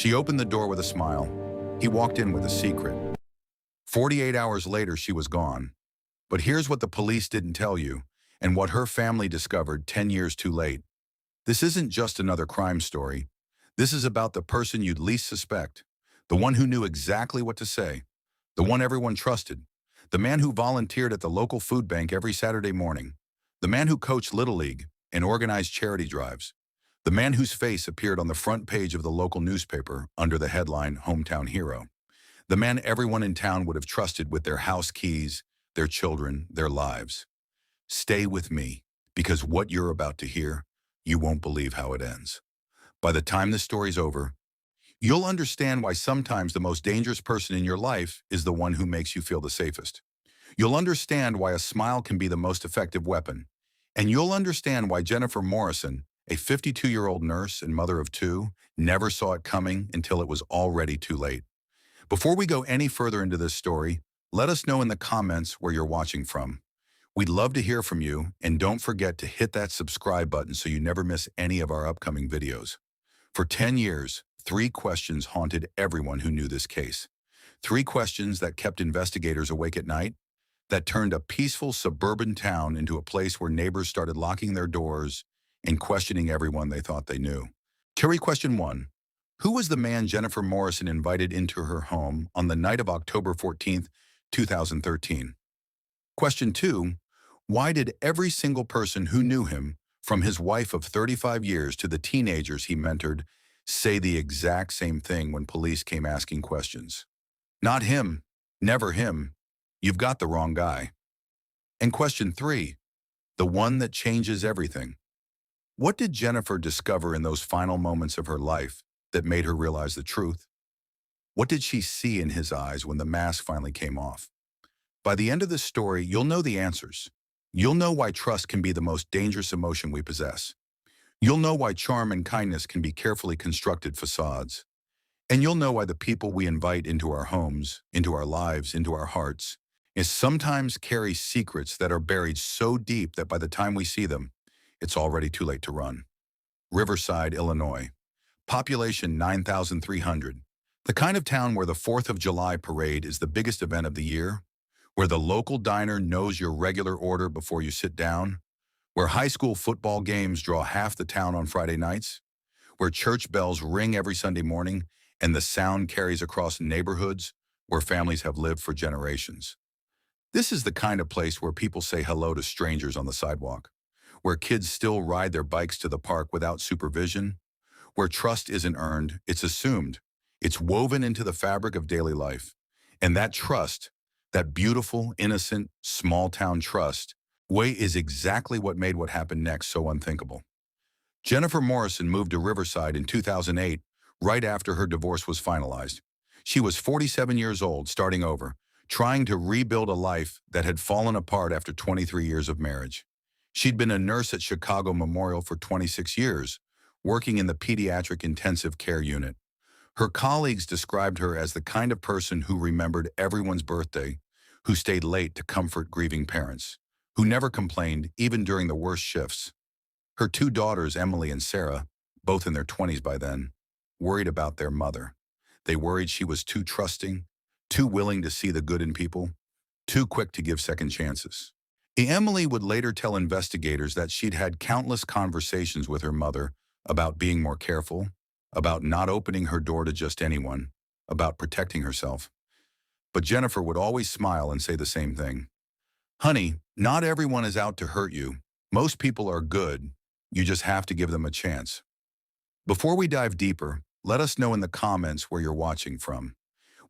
She opened the door with a smile. He walked in with a secret. 48 hours later, she was gone. But here's what the police didn't tell you, and what her family discovered 10 years too late. This isn't just another crime story. This is about the person you'd least suspect, the one who knew exactly what to say, the one everyone trusted, the man who volunteered at the local food bank every Saturday morning, the man who coached Little League and organized charity drives, the man whose face appeared on the front page of the local newspaper under the headline Hometown Hero, the man everyone in town would have trusted with their house keys, their children, their lives. Stay with me, because what you're about to hear, you won't believe how it ends. By the time this story's over, you'll understand why sometimes the most dangerous person in your life is the one who makes you feel the safest. You'll understand why a smile can be the most effective weapon. And you'll understand why Jennifer Morrison, a 52-year-old nurse and mother of two, never saw it coming until it was already too late. Before we go any further into this story, let us know in the comments where you're watching from. We'd love to hear from you, and don't forget to hit that subscribe button so you never miss any of our upcoming videos. For 10 years, 3 questions haunted everyone who knew this case. 3 questions that kept investigators awake at night, that turned a peaceful suburban town into a place where neighbors started locking their doors and questioning everyone they thought they knew. Terry, question 1. Who was the man Jennifer Morrison invited into her home on the night of October 14, 2013? Question 2. Why did every single person who knew him, from his wife of 35 years to the teenagers he mentored, say the exact same thing when police came asking questions? Not him. Never him. You've got the wrong guy. And question 3. The one that changes everything. What did Jennifer discover in those final moments of her life that made her realize the truth? What did she see in his eyes when the mask finally came off? By the end of this story, you'll know the answers. You'll know why trust can be the most dangerous emotion we possess. You'll know why charm and kindness can be carefully constructed facades. And you'll know why the people we invite into our homes, into our lives, into our hearts, is sometimes carry secrets that are buried so deep that by the time we see them, it's already too late to run. Riverside, Illinois. Population 9,300. The kind of town where the 4th of July parade is the biggest event of the year, where the local diner knows your regular order before you sit down, where high school football games draw half the town on Friday nights, where church bells ring every Sunday morning and the sound carries across neighborhoods where families have lived for generations. This is the kind of place where people say hello to strangers on the sidewalk, where kids still ride their bikes to the park without supervision, where trust isn't earned, it's assumed. It's woven into the fabric of daily life. And that trust, that beautiful, innocent, small-town trust, is exactly what made what happened next so unthinkable. Jennifer Morrison moved to Riverside in 2008, right after her divorce was finalized. She was 47 years old, starting over, trying to rebuild a life that had fallen apart after 23 years of marriage. She'd been a nurse at Chicago Memorial for 26 years, working in the pediatric intensive care unit. Her colleagues described her as the kind of person who remembered everyone's birthday, who stayed late to comfort grieving parents, who never complained even during the worst shifts. Her 2 daughters, Emily and Sarah, both in their 20s by then, worried about their mother. They worried she was too trusting, too willing to see the good in people, too quick to give second chances. Emily would later tell investigators that she'd had countless conversations with her mother about being more careful, about not opening her door to just anyone, about protecting herself. But Jennifer would always smile and say the same thing. Honey, not everyone is out to hurt you. Most people are good. You just have to give them a chance. Before we dive deeper, let us know in the comments where you're watching from.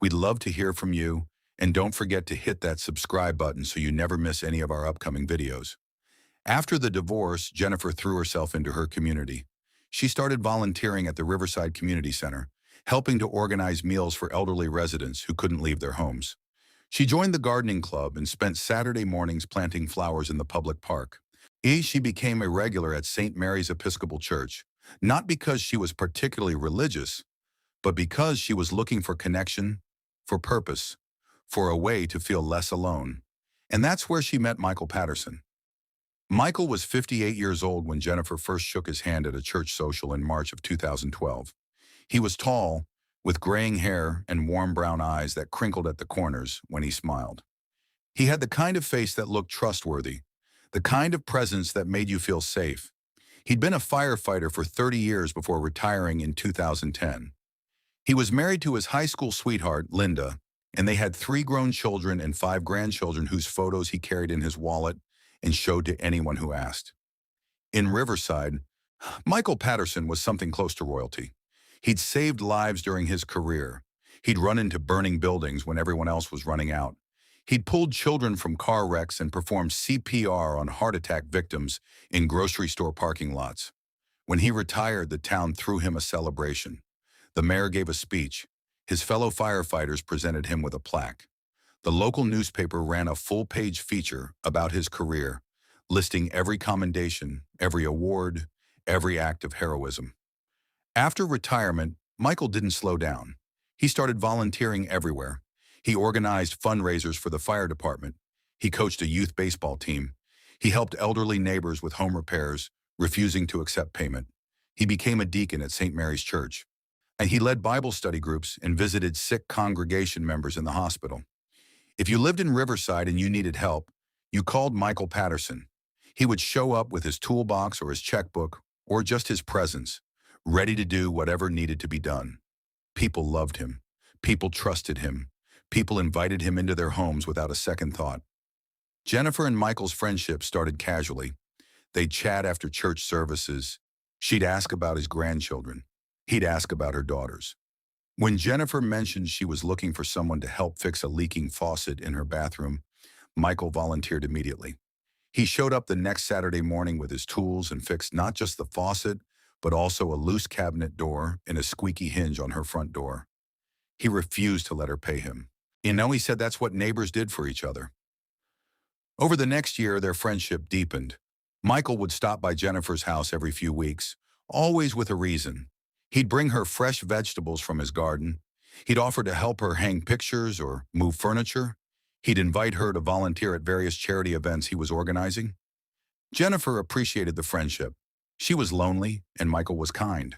We'd love to hear from you, and don't forget to hit that subscribe button so you never miss any of our upcoming videos. After the divorce, Jennifer threw herself into her community. She started volunteering at the Riverside Community Center, helping to organize meals for elderly residents who couldn't leave their homes. She joined the gardening club and spent Saturday mornings planting flowers in the public park. She became a regular at St. Mary's Episcopal Church, not because she was particularly religious, but because she was looking for connection, for purpose, for a way to feel less alone. And that's where she met Michael Patterson. Michael was 58 years old when Jennifer first shook his hand at a church social in March of 2012. He was tall, with graying hair and warm brown eyes that crinkled at the corners when he smiled. He had the kind of face that looked trustworthy, the kind of presence that made you feel safe. He'd been a firefighter for 30 years before retiring in 2010. He was married to his high school sweetheart, Linda, and they had 3 grown children and 5 grandchildren whose photos he carried in his wallet and showed to anyone who asked. In Riverside, Michael Patterson was something close to royalty. He'd saved lives during his career. He'd run into burning buildings when everyone else was running out. He'd pulled children from car wrecks and performed CPR on heart attack victims in grocery store parking lots. When he retired, the town threw him a celebration. The mayor gave a speech. His fellow firefighters presented him with a plaque. The local newspaper ran a full-page feature about his career, listing every commendation, every award, every act of heroism. After retirement, Michael didn't slow down. He started volunteering everywhere. He organized fundraisers for the fire department. He coached a youth baseball team. He helped elderly neighbors with home repairs, refusing to accept payment. He became a deacon at St. Mary's Church. And he led Bible study groups and visited sick congregation members in the hospital. If you lived in Riverside and you needed help, you called Michael Patterson. He would show up with his toolbox or his checkbook or just his presence, ready to do whatever needed to be done. People loved him. People trusted him. People invited him into their homes without a second thought. Jennifer and Michael's friendship started casually. They'd chat after church services. She'd ask about his grandchildren. He'd ask about her daughters. When Jennifer mentioned she was looking for someone to help fix a leaking faucet in her bathroom, Michael volunteered immediately. He showed up the next Saturday morning with his tools and fixed not just the faucet, but also a loose cabinet door and a squeaky hinge on her front door. He refused to let her pay him. He said that's what neighbors did for each other. Over the next year, their friendship deepened. Michael would stop by Jennifer's house every few weeks, always with a reason. He'd bring her fresh vegetables from his garden. He'd offer to help her hang pictures or move furniture. He'd invite her to volunteer at various charity events he was organizing. Jennifer appreciated the friendship. She was lonely, and Michael was kind.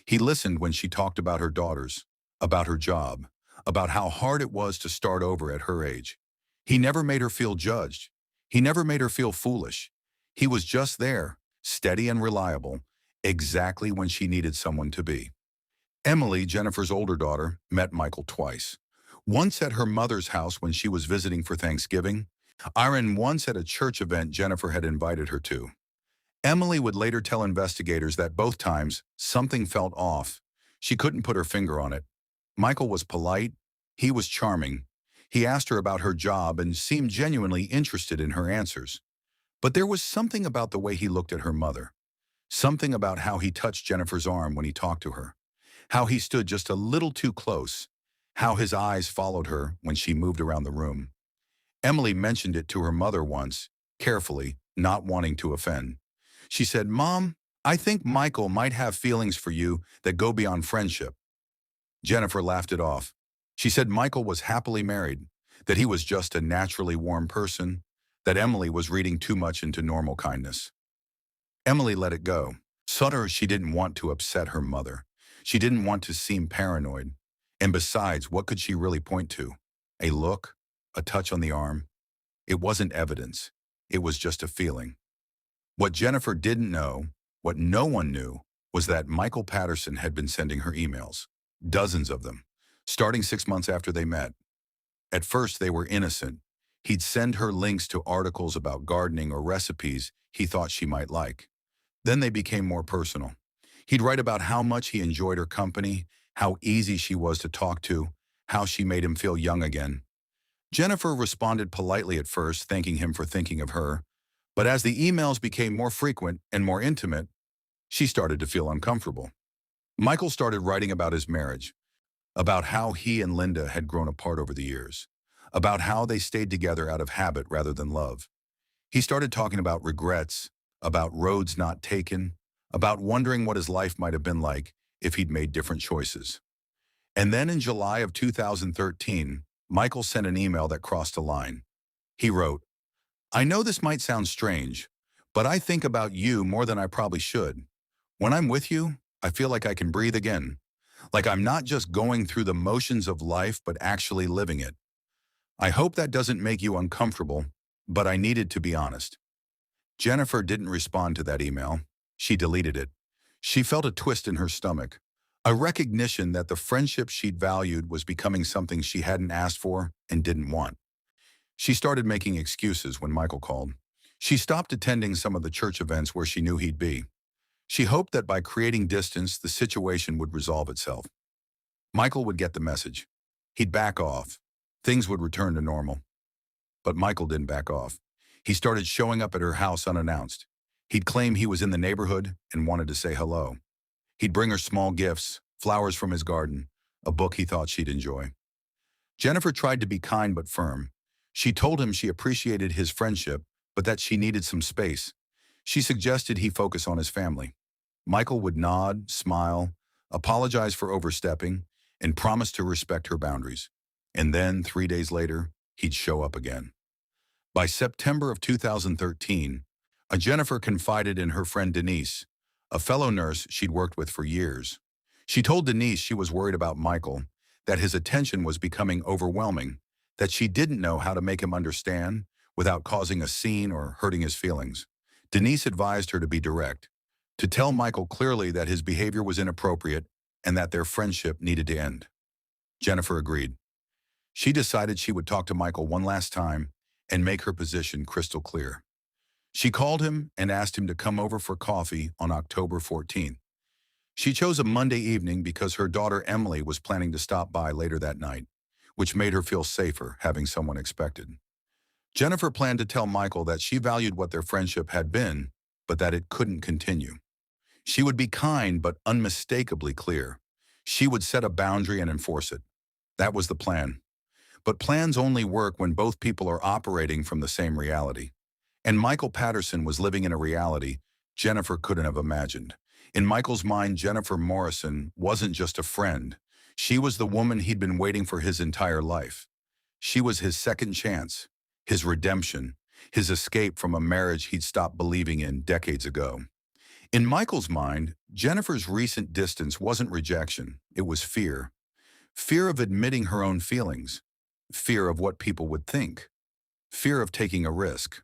He listened when she talked about her daughters, about her job, about how hard it was to start over at her age. He never made her feel judged. He never made her feel foolish. He was just there, steady and reliable, exactly when she needed someone to be. Emily, Jennifer's older daughter, met Michael twice. Once at her mother's house when she was visiting for Thanksgiving, and once at a church event Jennifer had invited her to. Emily would later tell investigators that both times, something felt off. She couldn't put her finger on it. Michael was polite. He was charming. He asked her about her job and seemed genuinely interested in her answers. But there was something about the way he looked at her mother. Something about how he touched Jennifer's arm when he talked to her. How he stood just a little too close. How his eyes followed her when she moved around the room. Emily mentioned it to her mother once, carefully, not wanting to offend. She said, "Mom, I think Michael might have feelings for you that go beyond friendship." Jennifer laughed it off. She said Michael was happily married, that he was just a naturally warm person, that Emily was reading too much into normal kindness. Emily let it go. Sutter, she didn't want to upset her mother. She didn't want to seem paranoid. And besides, what could she really point to? A look? A touch on the arm? It wasn't evidence. It was just a feeling. What Jennifer didn't know, what no one knew, was that Michael Patterson had been sending her emails. Dozens of them, starting 6 months after they met. At first, they were innocent. He'd send her links to articles about gardening or recipes he thought she might like. Then they became more personal. He'd write about how much he enjoyed her company, how easy she was to talk to, how she made him feel young again. Jennifer responded politely at first, thanking him for thinking of her. But as the emails became more frequent and more intimate, she started to feel uncomfortable. Michael started writing about his marriage, about how he and Linda had grown apart over the years, about how they stayed together out of habit rather than love. He started talking about regrets, about roads not taken, about wondering what his life might have been like if he'd made different choices. And then in July of 2013, Michael sent an email that crossed a line. He wrote, "I know this might sound strange, but I think about you more than I probably should. When I'm with you, I feel like I can breathe again. Like I'm not just going through the motions of life, but actually living it. I hope that doesn't make you uncomfortable, but I needed to be honest. Jennifer didn't respond to that email. She deleted it. She felt a twist in her stomach, a recognition that the friendship she'd valued was becoming something she hadn't asked for and didn't want. She started making excuses when Michael called. She stopped attending some of the church events where she knew he'd be. She hoped that by creating distance, the situation would resolve itself. Michael would get the message. He'd back off. Things would return to normal. But Michael didn't back off. He started showing up at her house unannounced. He'd claim he was in the neighborhood and wanted to say hello. He'd bring her small gifts, flowers from his garden, a book he thought she'd enjoy. Jennifer tried to be kind but firm. She told him she appreciated his friendship, but that she needed some space. She suggested he focus on his family. Michael would nod, smile, apologize for overstepping, and promise to respect her boundaries. And then, 3 days later, he'd show up again. By September of 2013, Jennifer confided in her friend Denise, a fellow nurse she'd worked with for years. She told Denise she was worried about Michael, that his attention was becoming overwhelming, that she didn't know how to make him understand without causing a scene or hurting his feelings. Denise advised her to be direct, to tell Michael clearly that his behavior was inappropriate and that their friendship needed to end. Jennifer agreed. She decided she would talk to Michael one last time and make her position crystal clear. She called him and asked him to come over for coffee on October 14th. She chose a Monday evening because her daughter Emily was planning to stop by later that night, which made her feel safer having someone expected. Jennifer planned to tell Michael that she valued what their friendship had been, but that it couldn't continue. She would be kind but unmistakably clear. She would set a boundary and enforce it. That was the plan. But plans only work when both people are operating from the same reality. And Michael Patterson was living in a reality Jennifer couldn't have imagined. In Michael's mind, Jennifer Morrison wasn't just a friend. She was the woman he'd been waiting for his entire life. She was his second chance, his redemption, his escape from a marriage he'd stopped believing in decades ago. In Michael's mind, Jennifer's recent distance wasn't rejection, it was fear. Fear of admitting her own feelings. Fear of what people would think. Fear of taking a risk.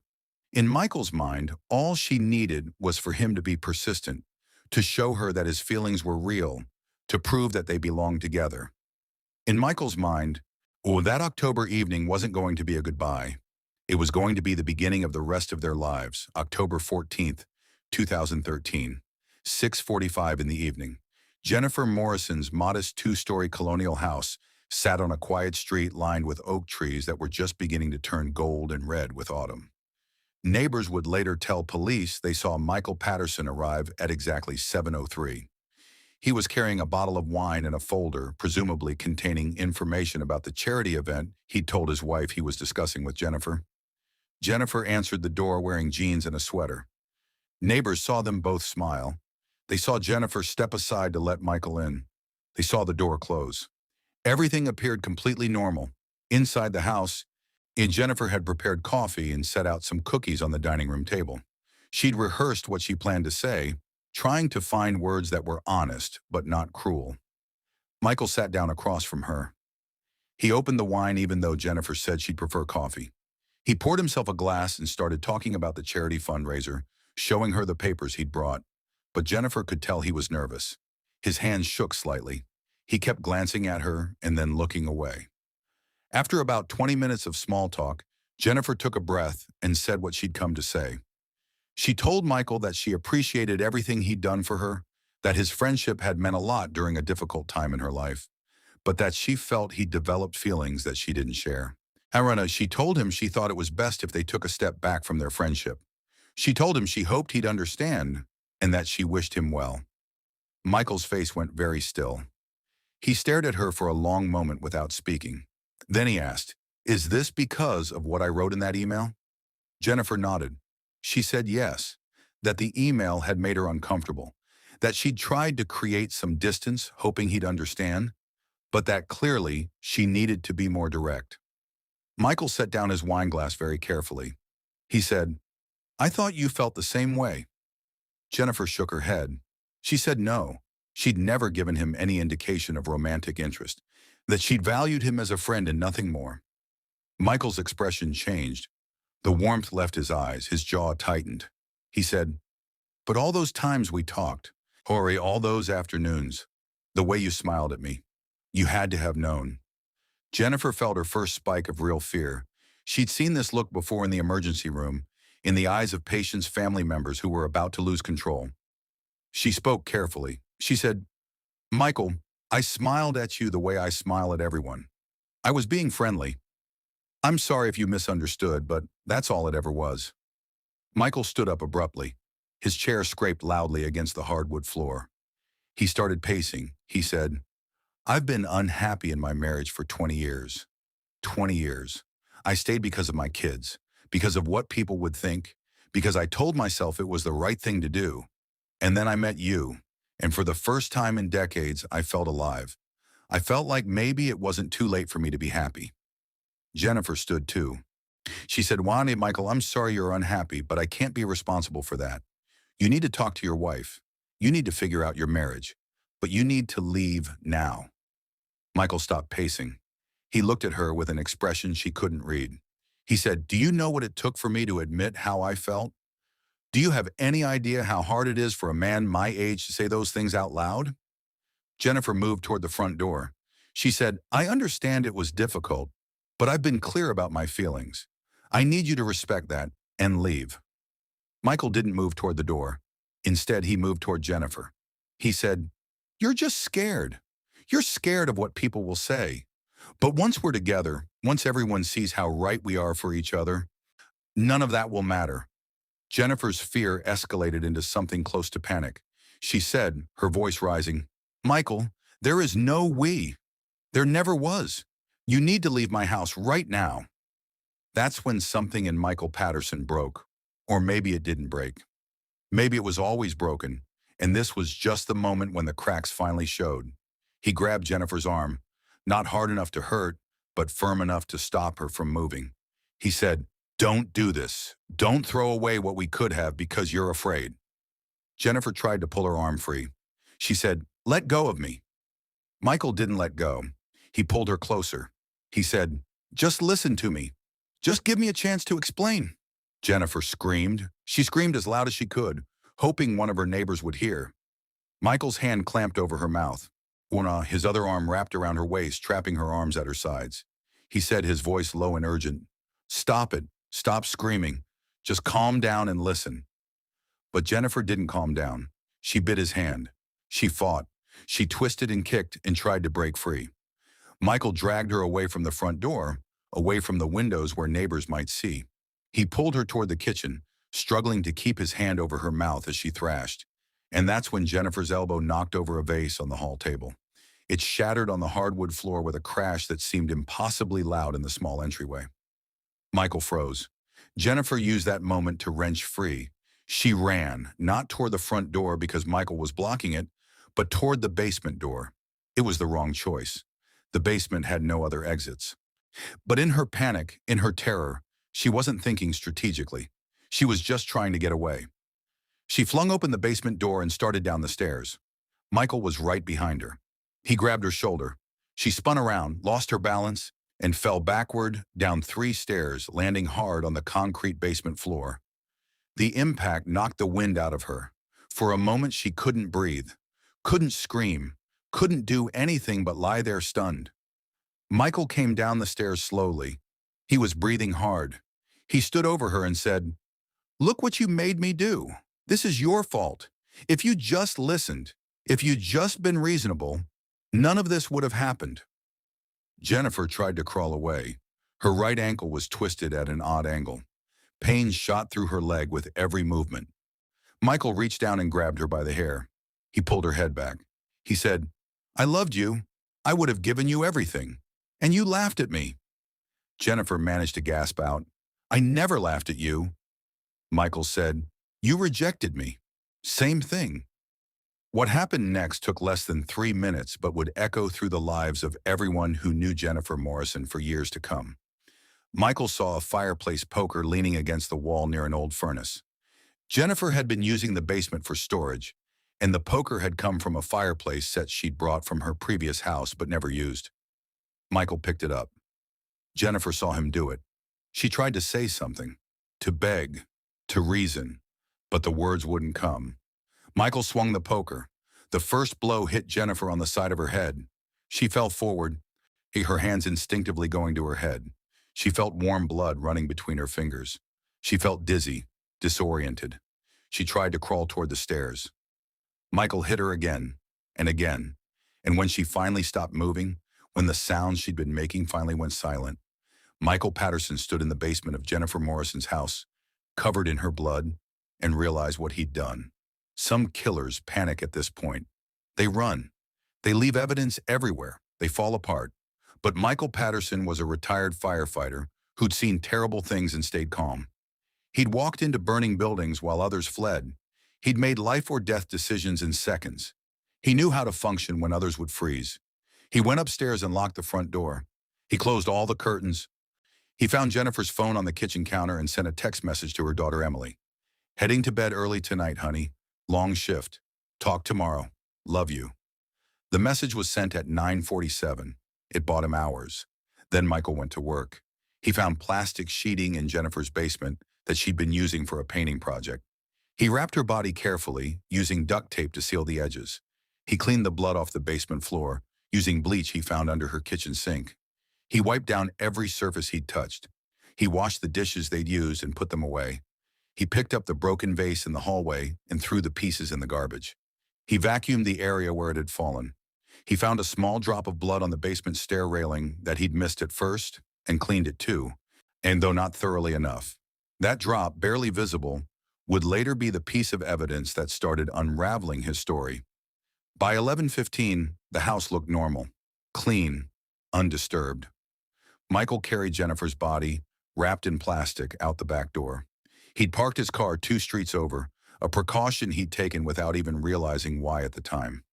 In Michael's mind, all she needed was for him to be persistent, to show her that his feelings were real, to prove that they belonged together. In Michael's mind, that October evening wasn't going to be a goodbye. It was going to be the beginning of the rest of their lives, October 14th, 2013, 6:45 in the evening. Jennifer Morrison's modest two-story colonial house sat on a quiet street lined with oak trees that were just beginning to turn gold and red with autumn. Neighbors would later tell police they saw Michael Patterson arrive at exactly 7:03. He was carrying a bottle of wine and a folder, presumably containing information about the charity event he'd told his wife he was discussing with Jennifer. Jennifer answered the door wearing jeans and a sweater. Neighbors saw them both smile. They saw Jennifer step aside to let Michael in. They saw the door close. Everything appeared completely normal. Inside the house, Jennifer had prepared coffee and set out some cookies on the dining room table. She'd rehearsed what she planned to say, trying to find words that were honest but not cruel. Michael sat down across from her. He opened the wine even though Jennifer said she'd prefer coffee. He poured himself a glass and started talking about the charity fundraiser, showing her the papers he'd brought. But Jennifer could tell he was nervous. His hands shook slightly. He kept glancing at her and then looking away. After about 20 minutes of small talk, Jennifer took a breath and said what she'd come to say. She told Michael that she appreciated everything he'd done for her, that his friendship had meant a lot during a difficult time in her life, but that she felt he'd developed feelings that she didn't share. However, she told him she thought it was best if they took a step back from their friendship. She told him she hoped he'd understand and that she wished him well. Michael's face went very still. He stared at her for a long moment without speaking. Then he asked, "Is this because of what I wrote in that email?" Jennifer nodded. She said yes, that the email had made her uncomfortable, that she'd tried to create some distance, hoping he'd understand, but that clearly she needed to be more direct. Michael set down his wine glass very carefully. He said, "I thought you felt the same way." Jennifer shook her head. She said no. She'd never given him any indication of romantic interest, that she'd valued him as a friend and nothing more. Michael's expression changed. The warmth left his eyes, his jaw tightened. He said, "But all those times we talked, Hori, all those afternoons, the way you smiled at me, you had to have known." Jennifer felt her first spike of real fear. She'd seen this look before in the emergency room, in the eyes of patients' family members who were about to lose control. She spoke carefully. She said, "Michael, I smiled at you the way I smile at everyone. I was being friendly. I'm sorry if you misunderstood, but that's all it ever was." Michael stood up abruptly. His chair scraped loudly against the hardwood floor. He started pacing. He said, "I've been unhappy in my marriage for 20 years. 20 years. I stayed because of my kids, because of what people would think, because I told myself it was the right thing to do. And then I met you, and for the first time in decades, I felt alive. I felt like maybe it wasn't too late for me to be happy." Jennifer stood too. She said, "Wani, Michael, I'm sorry you're unhappy, but I can't be responsible for that. You need to talk to your wife. You need to figure out your marriage, but you need to leave now." Michael stopped pacing. He looked at her with an expression she couldn't read. He said, "Do you know what it took for me to admit how I felt? Do you have any idea how hard it is for a man my age to say those things out loud?" Jennifer moved toward the front door. She said, "I understand it was difficult, but I've been clear about my feelings. I need you to respect that and leave." Michael didn't move toward the door. Instead, he moved toward Jennifer. He said, "You're just scared. You're scared of what people will say. But once we're together, once everyone sees how right we are for each other, none of that will matter." Jennifer's fear escalated into something close to panic. She said, her voice rising, "Michael, there is no we. There never was. You need to leave my house right now." That's when something in Michael Patterson broke. Or maybe it didn't break. Maybe it was always broken, and this was just the moment when the cracks finally showed. He grabbed Jennifer's arm, not hard enough to hurt, but firm enough to stop her from moving. He said, "Don't do this. Don't throw away what we could have because you're afraid." Jennifer tried to pull her arm free. She said, "Let go of me." Michael didn't let go. He pulled her closer. He said, "Just listen to me. Just give me a chance to explain." Jennifer screamed. She screamed as loud as she could, hoping one of her neighbors would hear. Michael's hand clamped over her mouth. Una, his other arm wrapped around her waist, trapping her arms at her sides. He said, his voice low and urgent, "Stop it. Stop screaming. Just calm down and listen." But Jennifer didn't calm down. She bit his hand. She fought. She twisted and kicked and tried to break free. Michael dragged her away from the front door, away from the windows where neighbors might see. He pulled her toward the kitchen, struggling to keep his hand over her mouth as she thrashed. And that's when Jennifer's elbow knocked over a vase on the hall table. It shattered on the hardwood floor with a crash that seemed impossibly loud in the small entryway. Michael froze. Jennifer used that moment to wrench free. She ran, not toward the front door because Michael was blocking it, but toward the basement door. It was the wrong choice. The basement had no other exits. But in her panic, in her terror, she wasn't thinking strategically. She was just trying to get away. She flung open the basement door and started down the stairs. Michael was right behind her. He grabbed her shoulder. She spun around, lost her balance, and fell backward down 3 stairs, landing hard on the concrete basement floor. The impact knocked the wind out of her. For a moment, she couldn't breathe, couldn't scream, couldn't do anything but lie there stunned. Michael came down the stairs slowly. He was breathing hard. He stood over her and said, "Look what you made me do. This is your fault. If you just listened, if you'd just been reasonable, none of this would have happened." Jennifer tried to crawl away. Her right ankle was twisted at an odd angle. Pain shot through her leg with every movement. Michael reached down and grabbed her by the hair. He pulled her head back. He said, "I loved you. I would have given you everything. And you laughed at me." Jennifer managed to gasp out, "I never laughed at you." Michael said, "You rejected me. Same thing." What happened next took less than 3 minutes but would echo through the lives of everyone who knew Jennifer Morrison for years to come. Michael saw a fireplace poker leaning against the wall near an old furnace. Jennifer had been using the basement for storage, and the poker had come from a fireplace set she'd brought from her previous house but never used. Michael picked it up. Jennifer saw him do it. She tried to say something, to beg, to reason, but the words wouldn't come. Michael swung the poker. The first blow hit Jennifer on the side of her head. She fell forward, her hands instinctively going to her head. She felt warm blood running between her fingers. She felt dizzy, disoriented. She tried to crawl toward the stairs. Michael hit her again and again, and when she finally stopped moving, when the sounds she'd been making finally went silent, Michael Patterson stood in the basement of Jennifer Morrison's house, covered in her blood, and realized what he'd done. Some killers panic at this point. They run. They leave evidence everywhere. They fall apart. But Michael Patterson was a retired firefighter who'd seen terrible things and stayed calm. He'd walked into burning buildings while others fled. He'd made life or death decisions in seconds. He knew how to function when others would freeze. He went upstairs and locked the front door. He closed all the curtains. He found Jennifer's phone on the kitchen counter and sent a text message to her daughter Emily. "Heading to bed early tonight, honey. Long shift. Talk tomorrow. Love you." The message was sent at 9:47. It bought him hours. Then Michael went to work. He found plastic sheeting in Jennifer's basement that she'd been using for a painting project. He wrapped her body carefully, using duct tape to seal the edges. He cleaned the blood off the basement floor, using bleach he found under her kitchen sink. He wiped down every surface he'd touched. He washed the dishes they'd used and put them away. He picked up the broken vase in the hallway and threw the pieces in the garbage. He vacuumed the area where it had fallen. He found a small drop of blood on the basement stair railing that he'd missed at first and cleaned it too, and though not thoroughly enough. That drop, barely visible, would later be the piece of evidence that started unraveling his story. By 11:15, the house looked normal, clean, undisturbed. Michael carried Jennifer's body, wrapped in plastic, out the back door. He'd parked his car 2 streets over, a precaution he'd taken without even realizing why at the time.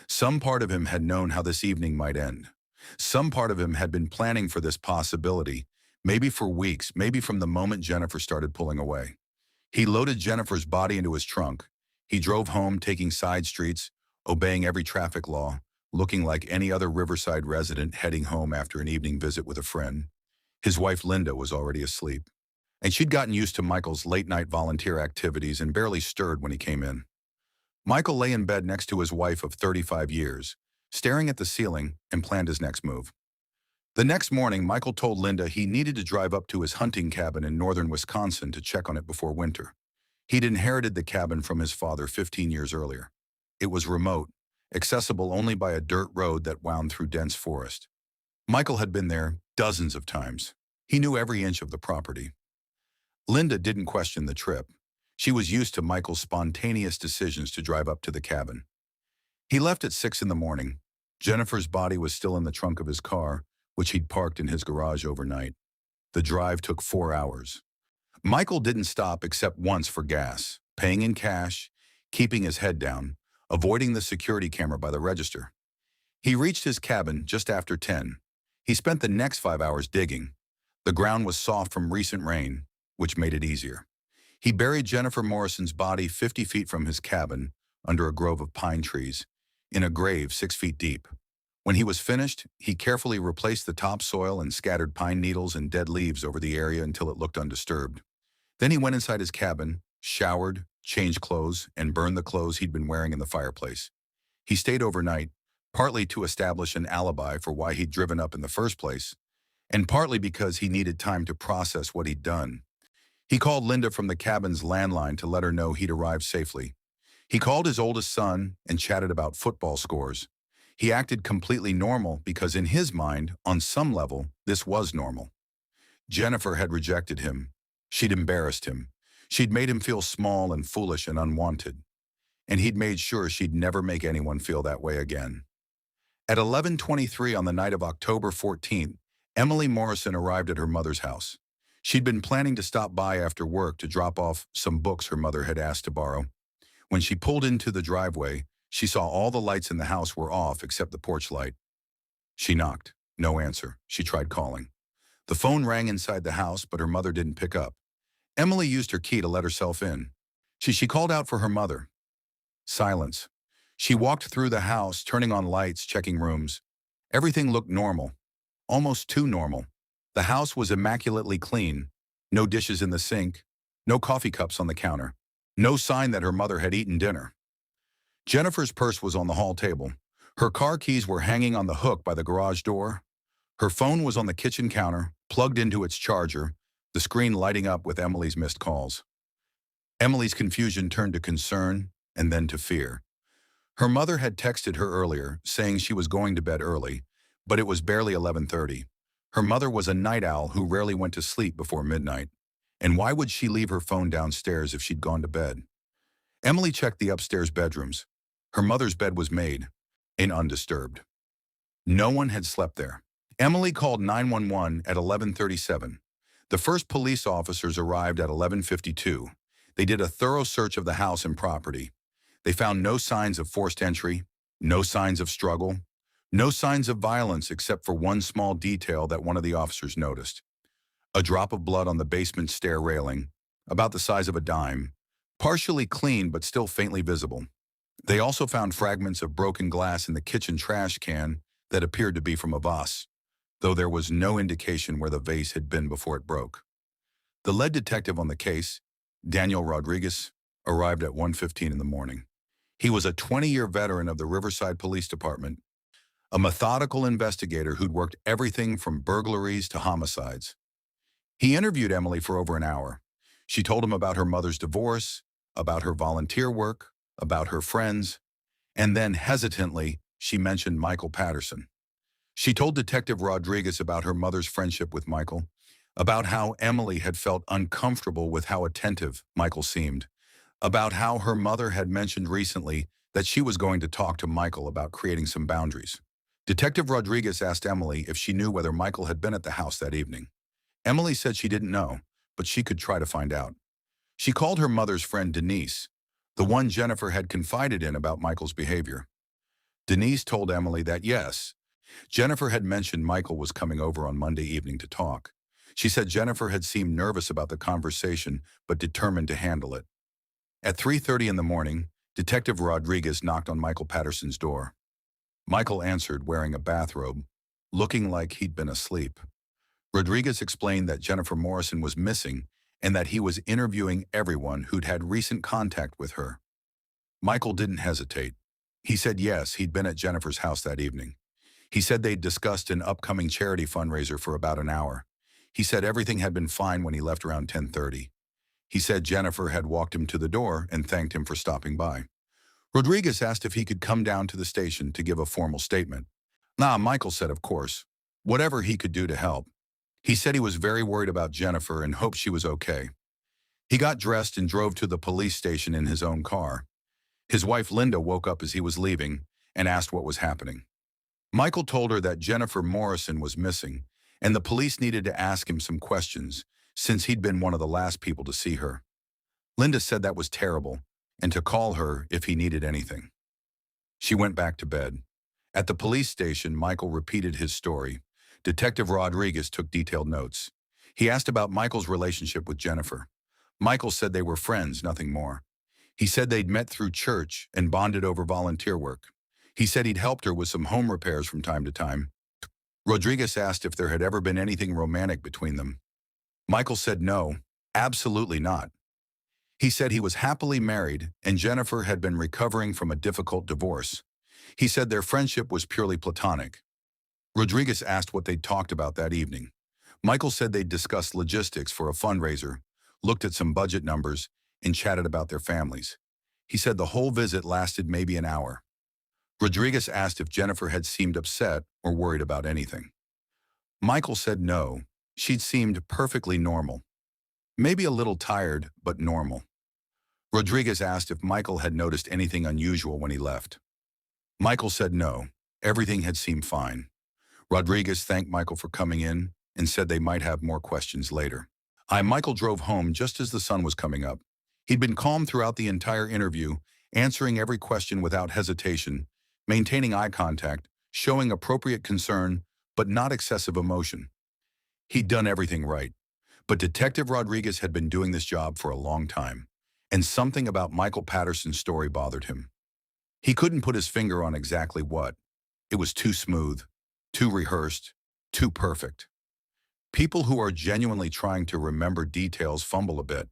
Some part of him had known how this evening might end. Some part of him had been planning for this possibility, maybe for weeks, maybe from the moment Jennifer started pulling away. He loaded Jennifer's body into his trunk. He drove home, taking side streets, obeying every traffic law, looking like any other Riverside resident heading home after an evening visit with a friend. His wife Linda was already asleep, and she'd gotten used to Michael's late-night volunteer activities and barely stirred when he came in. Michael lay in bed next to his wife of 35 years, staring at the ceiling, and planned his next move. The next morning, Michael told Linda he needed to drive up to his hunting cabin in northern Wisconsin to check on it before winter. He'd inherited the cabin from his father 15 years earlier. It was remote, accessible only by a dirt road that wound through dense forest. Michael had been there dozens of times. He knew every inch of the property. Linda didn't question the trip. She was used to Michael's spontaneous decisions to drive up to the cabin. He left at 6 in the morning. Jennifer's body was still in the trunk of his car, which he'd parked in his garage overnight. The drive took 4 hours. Michael didn't stop except once for gas, paying in cash, keeping his head down, avoiding the security camera by the register. He reached his cabin just after 10. He spent the next 5 hours digging. The ground was soft from recent rain, which made it easier. He buried Jennifer Morrison's body 50 feet from his cabin, under a grove of pine trees, in a grave 6 feet deep. When he was finished, he carefully replaced the topsoil and scattered pine needles and dead leaves over the area until it looked undisturbed. Then he went inside his cabin, showered, changed clothes, and burned the clothes he'd been wearing in the fireplace. He stayed overnight, partly to establish an alibi for why he'd driven up in the first place, and partly because he needed time to process what he'd done. He called Linda from the cabin's landline to let her know he'd arrived safely. He called his oldest son and chatted about football scores. He acted completely normal because in his mind, on some level, this was normal. Jennifer had rejected him. She'd embarrassed him. She'd made him feel small and foolish and unwanted. And he'd made sure she'd never make anyone feel that way again. At 11:23 on the night of October 14th, Emily Morrison arrived at her mother's house. She'd been planning to stop by after work to drop off some books her mother had asked to borrow. When she pulled into the driveway, she saw all the lights in the house were off except the porch light. She knocked. No answer. She tried calling. The phone rang inside the house, but her mother didn't pick up. Emily used her key to let herself in. She called out for her mother. Silence. She walked through the house, turning on lights, checking rooms. Everything looked normal, almost too normal. The house was immaculately clean. No dishes in the sink, no coffee cups on the counter, no sign that her mother had eaten dinner. Jennifer's purse was on the hall table. Her car keys were hanging on the hook by the garage door. Her phone was on the kitchen counter, plugged into its charger, the screen lighting up with Emily's missed calls. Emily's confusion turned to concern and then to fear. Her mother had texted her earlier, saying she was going to bed early, but it was barely 11:30. Her mother was a night owl who rarely went to sleep before midnight. And why would she leave her phone downstairs if she'd gone to bed? Emily checked the upstairs bedrooms. Her mother's bed was made and undisturbed. No one had slept there. Emily called 911 at 11:37. The first police officers arrived at 11:52. They did a thorough search of the house and property. They found no signs of forced entry, no signs of struggle, no signs of violence except for one small detail that one of the officers noticed. A drop of blood on the basement stair railing, about the size of a dime, partially clean but still faintly visible. They also found fragments of broken glass in the kitchen trash can that appeared to be from a vase, though there was no indication where the vase had been before it broke. The lead detective on the case, Daniel Rodriguez, arrived at 1:15 in the morning. He was a 20-year veteran of the Riverside Police Department, a methodical investigator who'd worked everything from burglaries to homicides. He interviewed Emily for over an hour. She told him about her mother's divorce, about her volunteer work, about her friends, and then hesitantly, she mentioned Michael Patterson. She told Detective Rodriguez about her mother's friendship with Michael, about how Emily had felt uncomfortable with how attentive Michael seemed, about how her mother had mentioned recently that she was going to talk to Michael about creating some boundaries. Detective Rodriguez asked Emily if she knew whether Michael had been at the house that evening. Emily said she didn't know, but she could try to find out. She called her mother's friend Denise, the one Jennifer had confided in about Michael's behavior. Denise told Emily that yes, Jennifer had mentioned Michael was coming over on Monday evening to talk. She said Jennifer had seemed nervous about the conversation, but determined to handle it. At 3:30 in the morning, Detective Rodriguez knocked on Michael Patterson's door. Michael answered wearing a bathrobe, looking like he'd been asleep. Rodriguez explained that Jennifer Morrison was missing and that he was interviewing everyone who'd had recent contact with her. Michael didn't hesitate. He said yes, he'd been at Jennifer's house that evening. He said they'd discussed an upcoming charity fundraiser for about an hour. He said everything had been fine when he left around 10:30. He said Jennifer had walked him to the door and thanked him for stopping by. Rodriguez asked if he could come down to the station to give a formal statement. Nah, Michael said of course, whatever he could do to help. He said he was very worried about Jennifer and hoped she was okay. He got dressed and drove to the police station in his own car. His wife Linda woke up as he was leaving and asked what was happening. Michael told her that Jennifer Morrison was missing and the police needed to ask him some questions since he'd been one of the last people to see her. Linda said that was terrible and to call her if he needed anything. She went back to bed. At the police station, Michael repeated his story. Detective Rodriguez took detailed notes. He asked about Michael's relationship with Jennifer. Michael said they were friends, nothing more. He said they'd met through church and bonded over volunteer work. He said he'd helped her with some home repairs from time to time. Rodriguez asked if there had ever been anything romantic between them. Michael said no, absolutely not. He said he was happily married and Jennifer had been recovering from a difficult divorce. He said their friendship was purely platonic. Rodriguez asked what they'd talked about that evening. Michael said they'd discussed logistics for a fundraiser, looked at some budget numbers, and chatted about their families. He said the whole visit lasted maybe an hour. Rodriguez asked if Jennifer had seemed upset or worried about anything. Michael said no, she'd seemed perfectly normal. Maybe a little tired, but normal. Rodriguez asked if Michael had noticed anything unusual when he left. Michael said no, everything had seemed fine. Rodriguez thanked Michael for coming in and said they might have more questions later. Michael drove home just as the sun was coming up. He'd been calm throughout the entire interview, answering every question without hesitation, maintaining eye contact, showing appropriate concern, but not excessive emotion. He'd done everything right. But Detective Rodriguez had been doing this job for a long time, and something about Michael Patterson's story bothered him. He couldn't put his finger on exactly what. It was too smooth, too rehearsed, too perfect. People who are genuinely trying to remember details fumble a bit.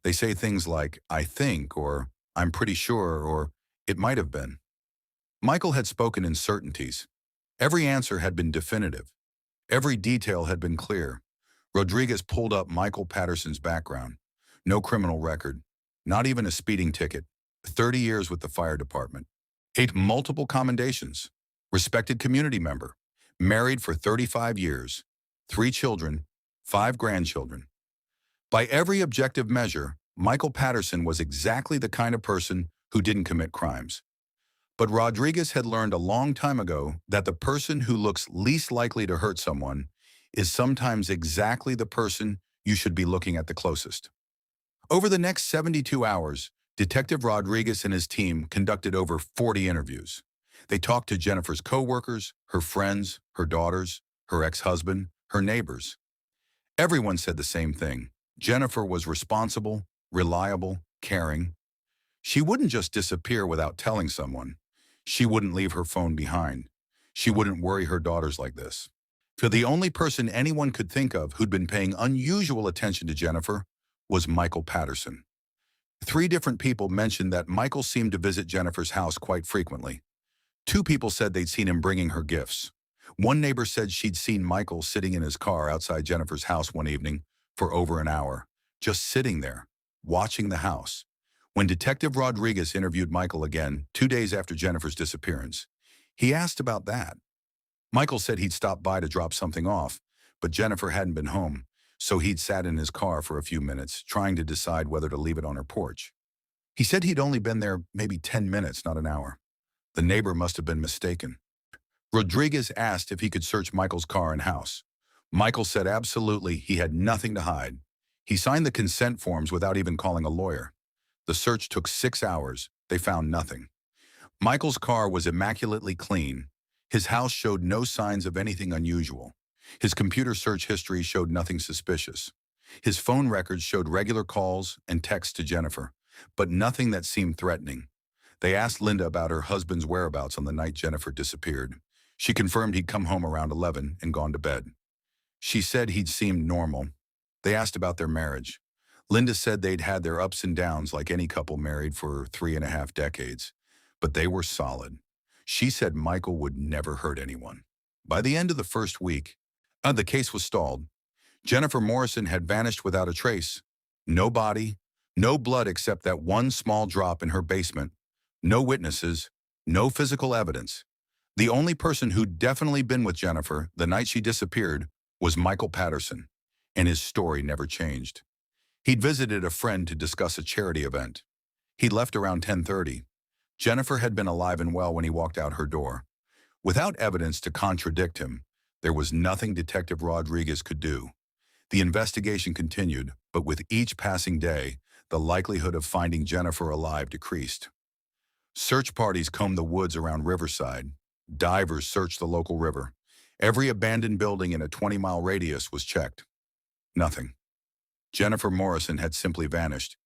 They say things like, I think, or I'm pretty sure, or it might have been. Michael had spoken in certainties. Every answer had been definitive. Every detail had been clear. Rodriguez pulled up Michael Patterson's background. No criminal record, not even a speeding ticket, 30 years with the fire department, 8 multiple commendations, respected community member, married for 35 years, 3 children, 5 grandchildren. By every objective measure, Michael Patterson was exactly the kind of person who didn't commit crimes. But Rodriguez had learned a long time ago that the person who looks least likely to hurt someone is sometimes exactly the person you should be looking at the closest. Over the next 72 hours, Detective Rodriguez and his team conducted over 40 interviews. They talked to Jennifer's coworkers, her friends, her daughters, her ex-husband, her neighbors. Everyone said the same thing. Jennifer was responsible, reliable, caring. She wouldn't just disappear without telling someone. She wouldn't leave her phone behind. She wouldn't worry her daughters like this. For the only person anyone could think of who'd been paying unusual attention to Jennifer was Michael Patterson. 3 different people mentioned that Michael seemed to visit Jennifer's house quite frequently. 2 people said they'd seen him bringing her gifts. One neighbor said she'd seen Michael sitting in his car outside Jennifer's house one evening for over an hour, just sitting there, watching the house. When Detective Rodriguez interviewed Michael again 2 days after Jennifer's disappearance, he asked about that. Michael said he'd stopped by to drop something off, but Jennifer hadn't been home, so he'd sat in his car for a few minutes, trying to decide whether to leave it on her porch. He said he'd only been there maybe 10 minutes, not an hour. The neighbor must have been mistaken. Rodriguez asked if he could search Michael's car and house. Michael said absolutely, he had nothing to hide. He signed the consent forms without even calling a lawyer. The search took 6 hours. They found nothing. Michael's car was immaculately clean. His house showed no signs of anything unusual. His computer search history showed nothing suspicious. His phone records showed regular calls and texts to Jennifer, but nothing that seemed threatening. They asked Linda about her husband's whereabouts on the night Jennifer disappeared. She confirmed he'd come home around 11 and gone to bed. She said he'd seemed normal. They asked about their marriage. Linda said they'd had their ups and downs like any couple married for 3.5 decades, but they were solid. She said Michael would never hurt anyone. By the end of the first week, the case was stalled. Jennifer Morrison had vanished without a trace. No body, no blood except that one small drop in her basement. No witnesses, no physical evidence. The only person who'd definitely been with Jennifer the night she disappeared was Michael Patterson, and his story never changed. He'd visited a friend to discuss a charity event. He'd left around 10:30. Jennifer had been alive and well when he walked out her door. Without evidence to contradict him, there was nothing Detective Rodriguez could do. The investigation continued, but with each passing day, the likelihood of finding Jennifer alive decreased. Search parties combed the woods around Riverside. Divers searched the local river. Every abandoned building in a 20-mile radius was checked. Nothing. Jennifer Morrison had simply vanished,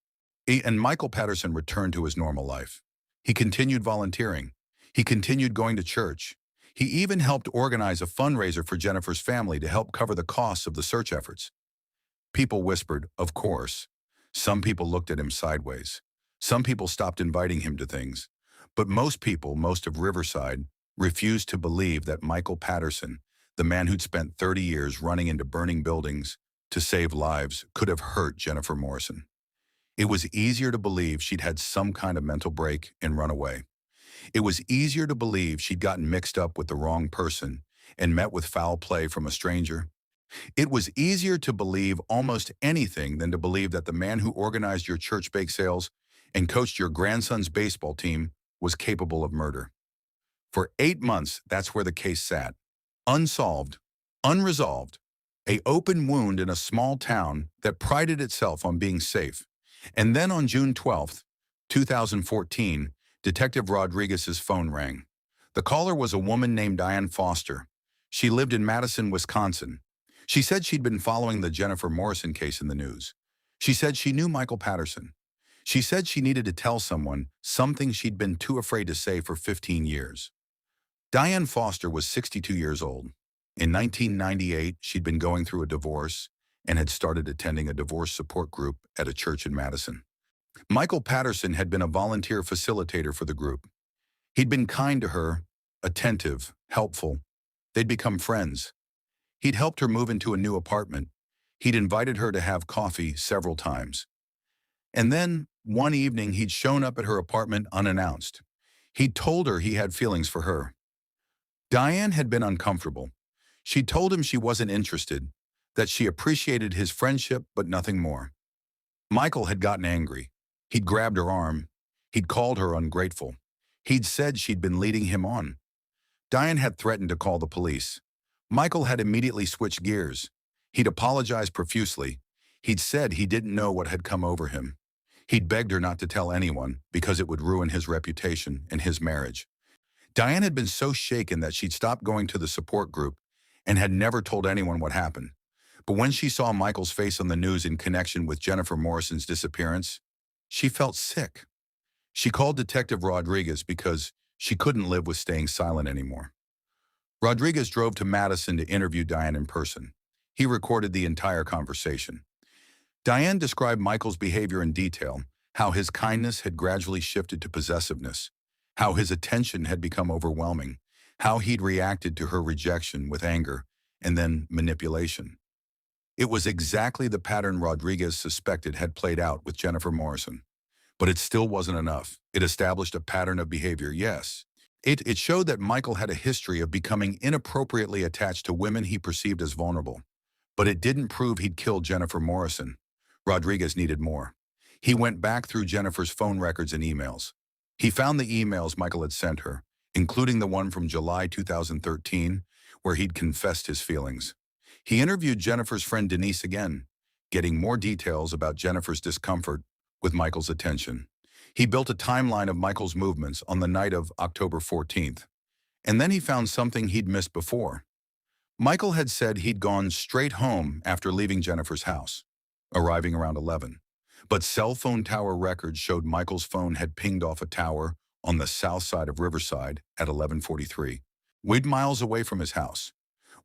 and Michael Patterson returned to his normal life. He continued volunteering. He continued going to church. He even helped organize a fundraiser for Jennifer's family to help cover the costs of the search efforts. People whispered, of course. Some people looked at him sideways. Some people stopped inviting him to things. But most people, most of Riverside, refused to believe that Michael Patterson, the man who'd spent 30 years running into burning buildings to save lives, could have hurt Jennifer Morrison. It was easier to believe she'd had some kind of mental break and run away. It was easier to believe she'd gotten mixed up with the wrong person and met with foul play from a stranger. It was easier to believe almost anything than to believe that the man who organized your church bake sales and coached your grandson's baseball team was capable of murder. For 8 months, that's where the case sat. Unsolved, unresolved, an open wound in a small town that prided itself on being safe. And then on June 12, 2014, Detective Rodriguez's phone rang. The caller was a woman named Diane Foster. She lived in Madison, Wisconsin. She said she'd been following the Jennifer Morrison case in the news. She said she knew Michael Patterson. She said she needed to tell someone something she'd been too afraid to say for 15 years. Diane Foster was 62 years old. In 1998, she'd been going through a divorce and had started attending a divorce support group at a church in Madison. Michael Patterson had been a volunteer facilitator for the group. He'd been kind to her, attentive, helpful. They'd become friends. He'd helped her move into a new apartment. He'd invited her to have coffee several times. And then, one evening, he'd shown up at her apartment unannounced. He'd told her he had feelings for her. Diane had been uncomfortable. She told him she wasn't interested, that she appreciated his friendship but nothing more. Michael had gotten angry. He'd grabbed her arm. He'd called her ungrateful. He'd said she'd been leading him on. Diane had threatened to call the police. Michael had immediately switched gears. He'd apologized profusely. He'd said he didn't know what had come over him. He'd begged her not to tell anyone because it would ruin his reputation and his marriage. Diane had been so shaken that she'd stopped going to the support group and had never told anyone what happened. But when she saw Michael's face on the news in connection with Jennifer Morrison's disappearance, she felt sick. She called Detective Rodriguez because she couldn't live with staying silent anymore. Rodriguez drove to Madison to interview Diane in person. He recorded the entire conversation. Diane described Michael's behavior in detail, how his kindness had gradually shifted to possessiveness, how his attention had become overwhelming, how he'd reacted to her rejection with anger and then manipulation. It was exactly the pattern Rodriguez suspected had played out with Jennifer Morrison. But it still wasn't enough. It established a pattern of behavior, yes. It showed that Michael had a history of becoming inappropriately attached to women he perceived as vulnerable. But it didn't prove he'd killed Jennifer Morrison. Rodriguez needed more. He went back through Jennifer's phone records and emails. He found the emails Michael had sent her, including the one from July 2013, where he'd confessed his feelings. He interviewed Jennifer's friend Denise again, getting more details about Jennifer's discomfort with Michael's attention. He built a timeline of Michael's movements on the night of October 14th. And then he found something he'd missed before. Michael had said he'd gone straight home after leaving Jennifer's house, arriving around 11. But cell phone tower records showed Michael's phone had pinged off a tower on the south side of Riverside at 11:43, 8 miles away from his house.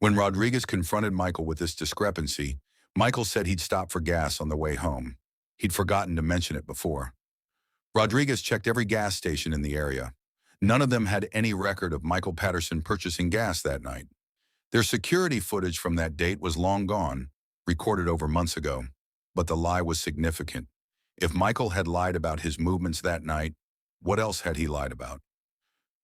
When Rodriguez confronted Michael with this discrepancy, Michael said he'd stopped for gas on the way home. He'd forgotten to mention it before. Rodriguez checked every gas station in the area. None of them had any record of Michael Patterson purchasing gas that night. Their security footage from that date was long gone, recorded over months ago. But the lie was significant. If Michael had lied about his movements that night, what else had he lied about?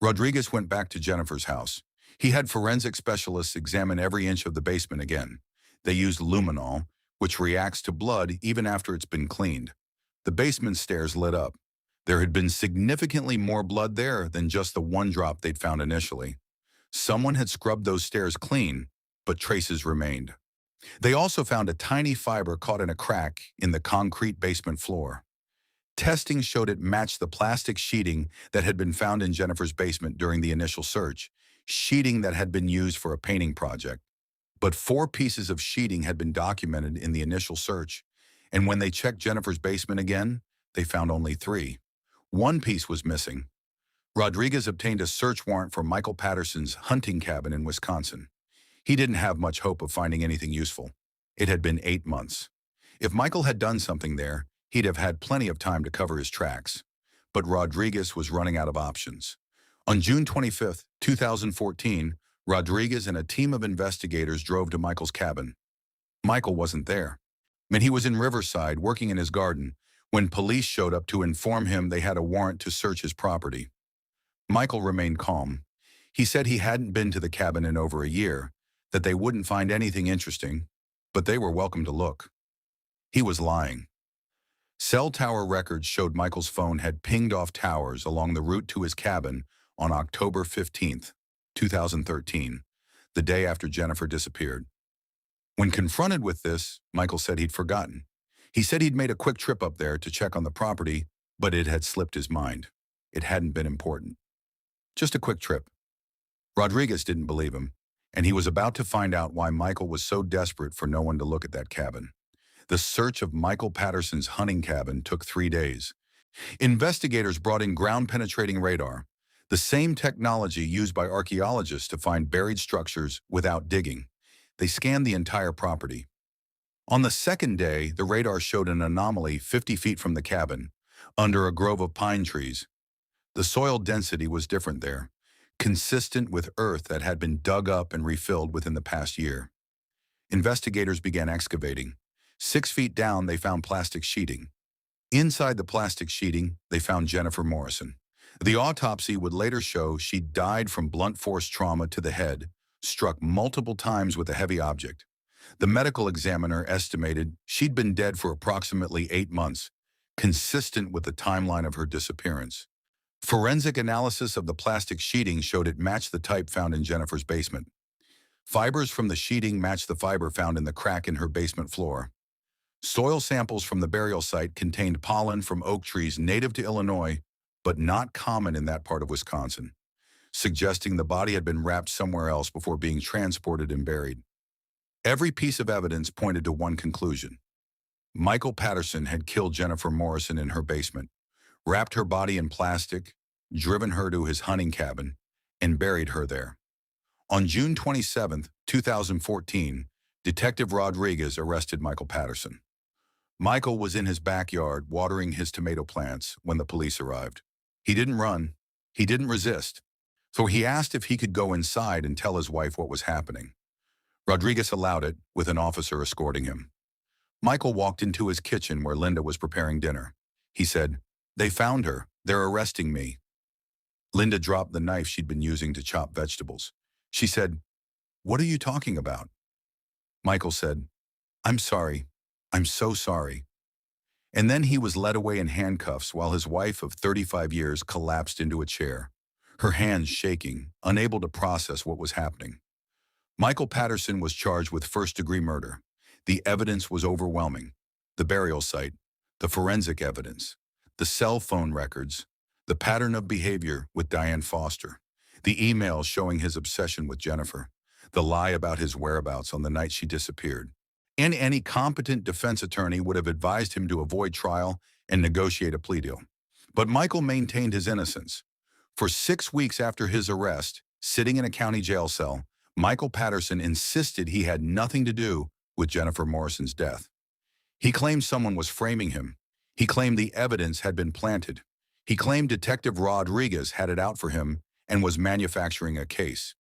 Rodriguez went back to Jennifer's house. He had forensic specialists examine every inch of the basement again. They used luminol, which reacts to blood even after it's been cleaned. The basement stairs lit up. There had been significantly more blood there than just the one drop they'd found initially. Someone had scrubbed those stairs clean, but traces remained. They also found a tiny fiber caught in a crack in the concrete basement floor. Testing showed it matched the plastic sheeting that had been found in Jennifer's basement during the initial search, sheeting that had been used for a painting project. But 4 pieces of sheeting had been documented in the initial search, and when they checked Jennifer's basement again, they found only 3. One piece was missing. Rodriguez obtained a search warrant for Michael Patterson's hunting cabin in Wisconsin. He didn't have much hope of finding anything useful. It had been 8 months. If Michael had done something there, he'd have had plenty of time to cover his tracks. But Rodriguez was running out of options. On June 25, 2014, Rodriguez and a team of investigators drove to Michael's cabin. Michael wasn't there. He was in Riverside working in his garden when police showed up to inform him they had a warrant to search his property. Michael remained calm. He said he hadn't been to the cabin in over a year, that they wouldn't find anything interesting, but they were welcome to look. He was lying. Cell tower records showed Michael's phone had pinged off towers along the route to his cabin on October 15, 2013, the day after Jennifer disappeared. When confronted with this, Michael said he'd forgotten. He said he'd made a quick trip up there to check on the property, but it had slipped his mind. It hadn't been important. Just a quick trip. Rodriguez didn't believe him, and he was about to find out why Michael was so desperate for no one to look at that cabin. The search of Michael Patterson's hunting cabin took 3 days. Investigators brought in ground-penetrating radar, the same technology used by archaeologists to find buried structures without digging. They scanned the entire property. On the second day, the radar showed an anomaly 50 feet from the cabin, under a grove of pine trees. The soil density was different there, consistent with earth that had been dug up and refilled within the past year. Investigators began excavating. 6 feet down, they found plastic sheeting. Inside the plastic sheeting, they found Jennifer Morrison. The autopsy would later show she died from blunt force trauma to the head, struck multiple times with a heavy object. The medical examiner estimated she'd been dead for approximately 8 months, consistent with the timeline of her disappearance. Forensic analysis of the plastic sheeting showed it matched the type found in Jennifer's basement. Fibers from the sheeting matched the fiber found in the crack in her basement floor. Soil samples from the burial site contained pollen from oak trees native to Illinois, but not common in that part of Wisconsin, suggesting the body had been wrapped somewhere else before being transported and buried. Every piece of evidence pointed to one conclusion. Michael Patterson had killed Jennifer Morrison in her basement, wrapped her body in plastic, driven her to his hunting cabin, and buried her there. On June 27, 2014, Detective Rodriguez arrested Michael Patterson. Michael was in his backyard watering his tomato plants when the police arrived. He didn't run. He didn't resist. So he asked if he could go inside and tell his wife what was happening. Rodriguez allowed it, with an officer escorting him. Michael walked into his kitchen where Linda was preparing dinner. He said, "They found her. They're arresting me." Linda dropped the knife she'd been using to chop vegetables. She said, "What are you talking about?" Michael said, "I'm sorry. I'm so sorry." And then he was led away in handcuffs while his wife of 35 years collapsed into a chair, her hands shaking, unable to process what was happening. Michael Patterson was charged with first-degree murder. The evidence was overwhelming. The burial site, the forensic evidence, the cell phone records, the pattern of behavior with Diane Foster, the emails showing his obsession with Jennifer, the lie about his whereabouts on the night she disappeared. And any competent defense attorney would have advised him to avoid trial and negotiate a plea deal. But Michael maintained his innocence. For 6 weeks after his arrest, sitting in a county jail cell, Michael Patterson insisted he had nothing to do with Jennifer Morrison's death. He claimed someone was framing him. He claimed the evidence had been planted. He claimed Detective Rodriguez had it out for him and was manufacturing a case.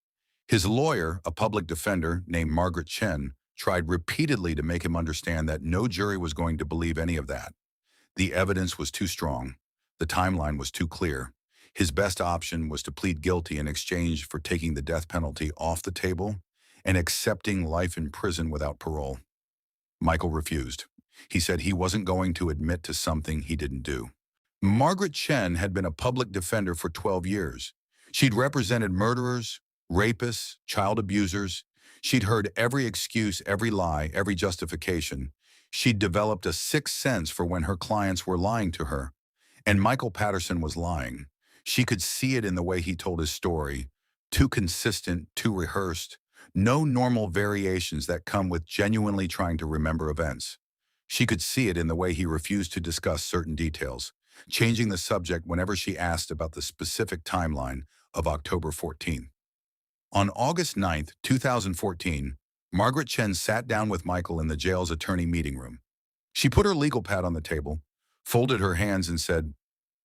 His lawyer, a public defender named Margaret Chen, tried repeatedly to make him understand that no jury was going to believe any of that. The evidence was too strong. The timeline was too clear. His best option was to plead guilty in exchange for taking the death penalty off the table and accepting life in prison without parole. Michael refused. He said he wasn't going to admit to something he didn't do. Margaret Chen had been a public defender for 12 years. She'd represented murderers, rapists, child abusers. She'd heard every excuse, every lie, every justification. She'd developed a sixth sense for when her clients were lying to her. And Michael Patterson was lying. She could see it in the way he told his story. Too consistent, too rehearsed. No normal variations that come with genuinely trying to remember events. She could see it in the way he refused to discuss certain details, changing the subject whenever she asked about the specific timeline of October 14th. On August 9th, 2014, Margaret Chen sat down with Michael in the jail's attorney meeting room. She put her legal pad on the table, folded her hands and said,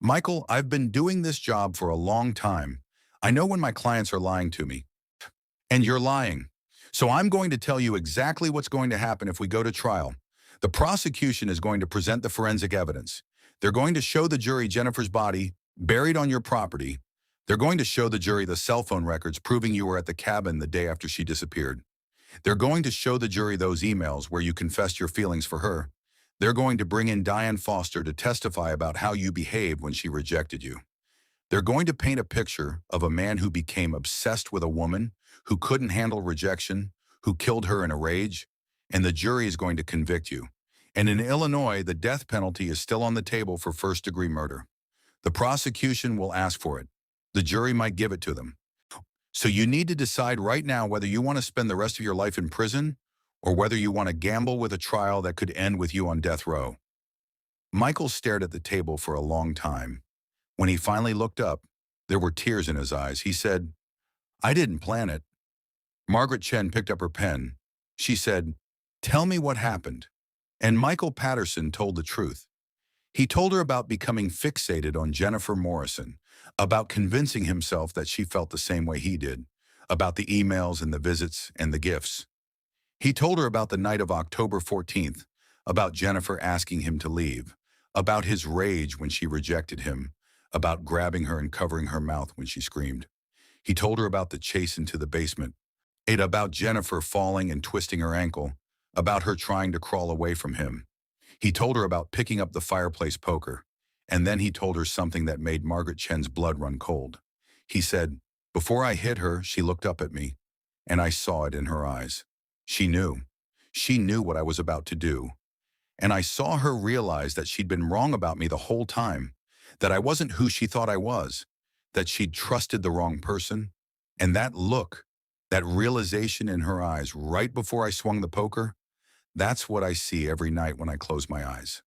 "Michael, I've been doing this job for a long time. I know when my clients are lying to me. And you're lying. So I'm going to tell you exactly what's going to happen if we go to trial. The prosecution is going to present the forensic evidence. They're going to show the jury Jennifer's body buried on your property. They're going to show the jury the cell phone records proving you were at the cabin the day after she disappeared. They're going to show the jury those emails where you confessed your feelings for her. They're going to bring in Diane Foster to testify about how you behaved when she rejected you. They're going to paint a picture of a man who became obsessed with a woman, who couldn't handle rejection, who killed her in a rage, and the jury is going to convict you. And in Illinois, the death penalty is still on the table for first-degree murder. The prosecution will ask for it. The jury might give it to them. So you need to decide right now whether you want to spend the rest of your life in prison or whether you want to gamble with a trial that could end with you on death row." Michael stared at the table for a long time. When he finally looked up, there were tears in his eyes. He said, "I didn't plan it." Margaret Chen picked up her pen. She said, "Tell me what happened." And Michael Patterson told the truth. He told her about becoming fixated on Jennifer Morrison, about convincing himself that she felt the same way he did, about the emails and the visits and the gifts. He told her about the night of October 14th, about Jennifer asking him to leave, about his rage when she rejected him, about grabbing her and covering her mouth when she screamed. He told her about the chase into the basement, about Jennifer falling and twisting her ankle, about her trying to crawl away from him. He told her about picking up the fireplace poker, and then he told her something that made Margaret Chen's blood run cold. He said, "Before I hit her, she looked up at me, and I saw it in her eyes. She knew. She knew what I was about to do. And I saw her realize that she'd been wrong about me the whole time, that I wasn't who she thought I was, that she'd trusted the wrong person. And that look, that realization in her eyes right before I swung the poker, that's what I see every night when I close my eyes."